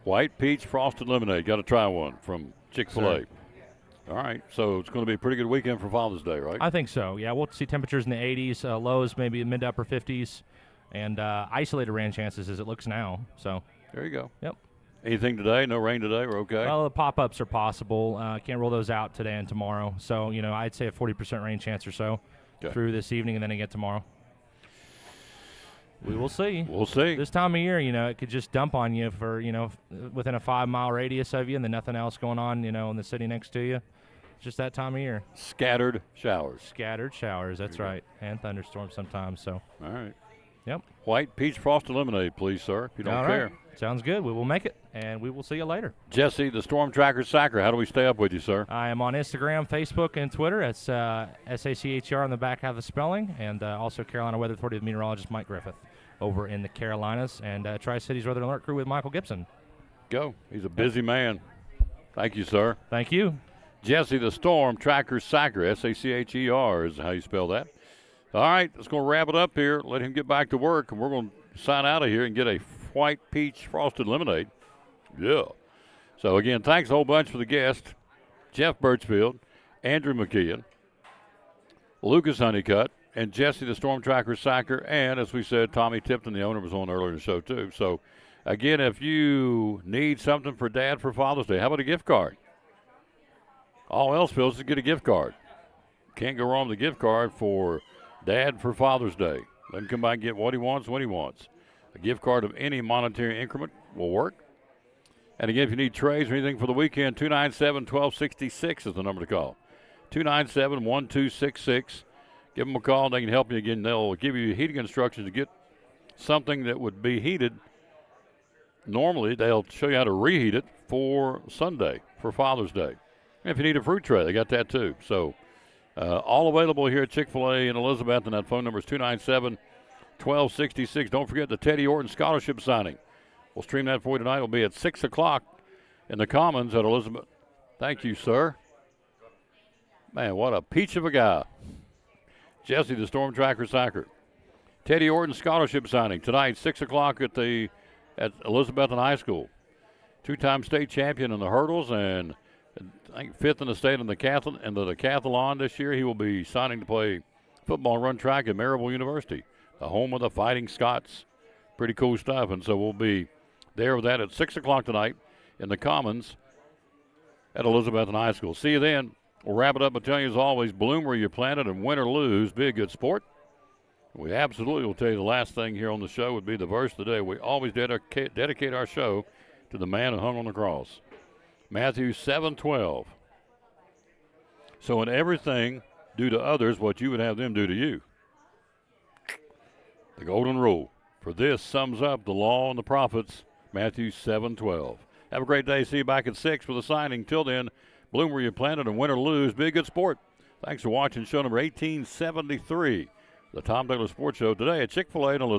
White peach frosted lemonade. Got to try one from Chick-fil-A. Sure. All right, so it's going to be a pretty good weekend for Father's Day, right? I think so, yeah. We'll see temperatures in the 80s, lows maybe mid to upper 50s, and isolated rain chances as it looks now. So there you go. Yep. Anything today? No rain today? We're okay? Well, the pop-ups are possible. Can't rule those out today and tomorrow. So, I'd say a 40% rain chance or so through this evening and then again tomorrow. We will see. We'll see. This time of year, it could just dump on you for, within a 5-mile radius of you and then nothing else going on, in the city next to you. Just that time of year. Scattered showers. Scattered showers, that's right. And thunderstorms sometimes, so. All right. Yep. White peach frosted lemonade, please, sir, if you don't care. Right. Sounds good. We will make it, and we will see you later. Jesse, the Storm Tracker Sacker, how do we stay up with you, sir? I am on Instagram, Facebook, and Twitter. It's SACHR on the back half of the spelling, and also Carolina Weather Authority with meteorologist Mike Griffith over in the Carolinas, and Tri-Cities Weather Alert Crew with Michael Gibson. Go. He's a busy man. Thank you, sir. Thank you. Jesse the Storm Tracker Sacker, S-A-C-H-E-R is how you spell that. All right, let's go wrap it up here. Let him get back to work, and we're going to sign out of here and get a white peach frosted lemonade. Yeah. So, again, thanks a whole bunch for the guest, Jeff Birchfield, Andrew McKeon, Lucas Honeycutt, and Jesse the Storm Tracker Sacker, and, as we said, Tommy Tipton, the owner, was on earlier in the show, too. So, again, if you need something for Dad for Father's Day, how about a gift card? All else fails to get a gift card. Can't go wrong with a gift card for Dad for Father's Day. Let him come by and get what he wants when he wants. A gift card of any monetary increment will work. And again, if you need trays or anything for the weekend, 297-1266 is the number to call. 297-1266. Give them a call, and they can help you again. They'll give you heating instructions to get something that would be heated. Normally, they'll show you how to reheat it for Sunday, for Father's Day. And if you need a fruit tray, they got that too. So all available here at Chick-fil-A in Elizabeth, and that phone number is 297-1266. Don't forget the Teddy Orton Scholarship signing. We'll stream that for you tonight. It'll be at 6 o'clock in the Commons at Elizabeth. Thank you, sir. Man, what a peach of a guy. Jesse, the Storm Tracker Sacker. Teddy Orton Scholarship signing tonight, 6 o'clock at Elizabethton High School. Two-time state champion in the hurdles and I think fifth in the state in the decathlon this year. He will be signing to play football and run track at Maryville University, the home of the Fighting Scots. Pretty cool stuff, and so we'll be there with that at 6 o'clock tonight in the Commons at Elizabethton High School. See you then. We'll wrap it up by telling you, as always, bloom where you planted and win or lose, be a good sport. We absolutely will tell you the last thing here on the show would be the verse of the day. We always dedicate our show to the man who hung on the cross. Matthew 7:12. So in everything, do to others what you would have them do to you. The golden rule. For this sums up the law and the prophets, Matthew 7:12. Have a great day. See you back at 6 for the signing. Till then, bloom where you planted and win or lose. Be a good sport. Thanks for watching show number 1873, the Tom Taylor Sports Show, today at Chick-fil-A in Elizabeth.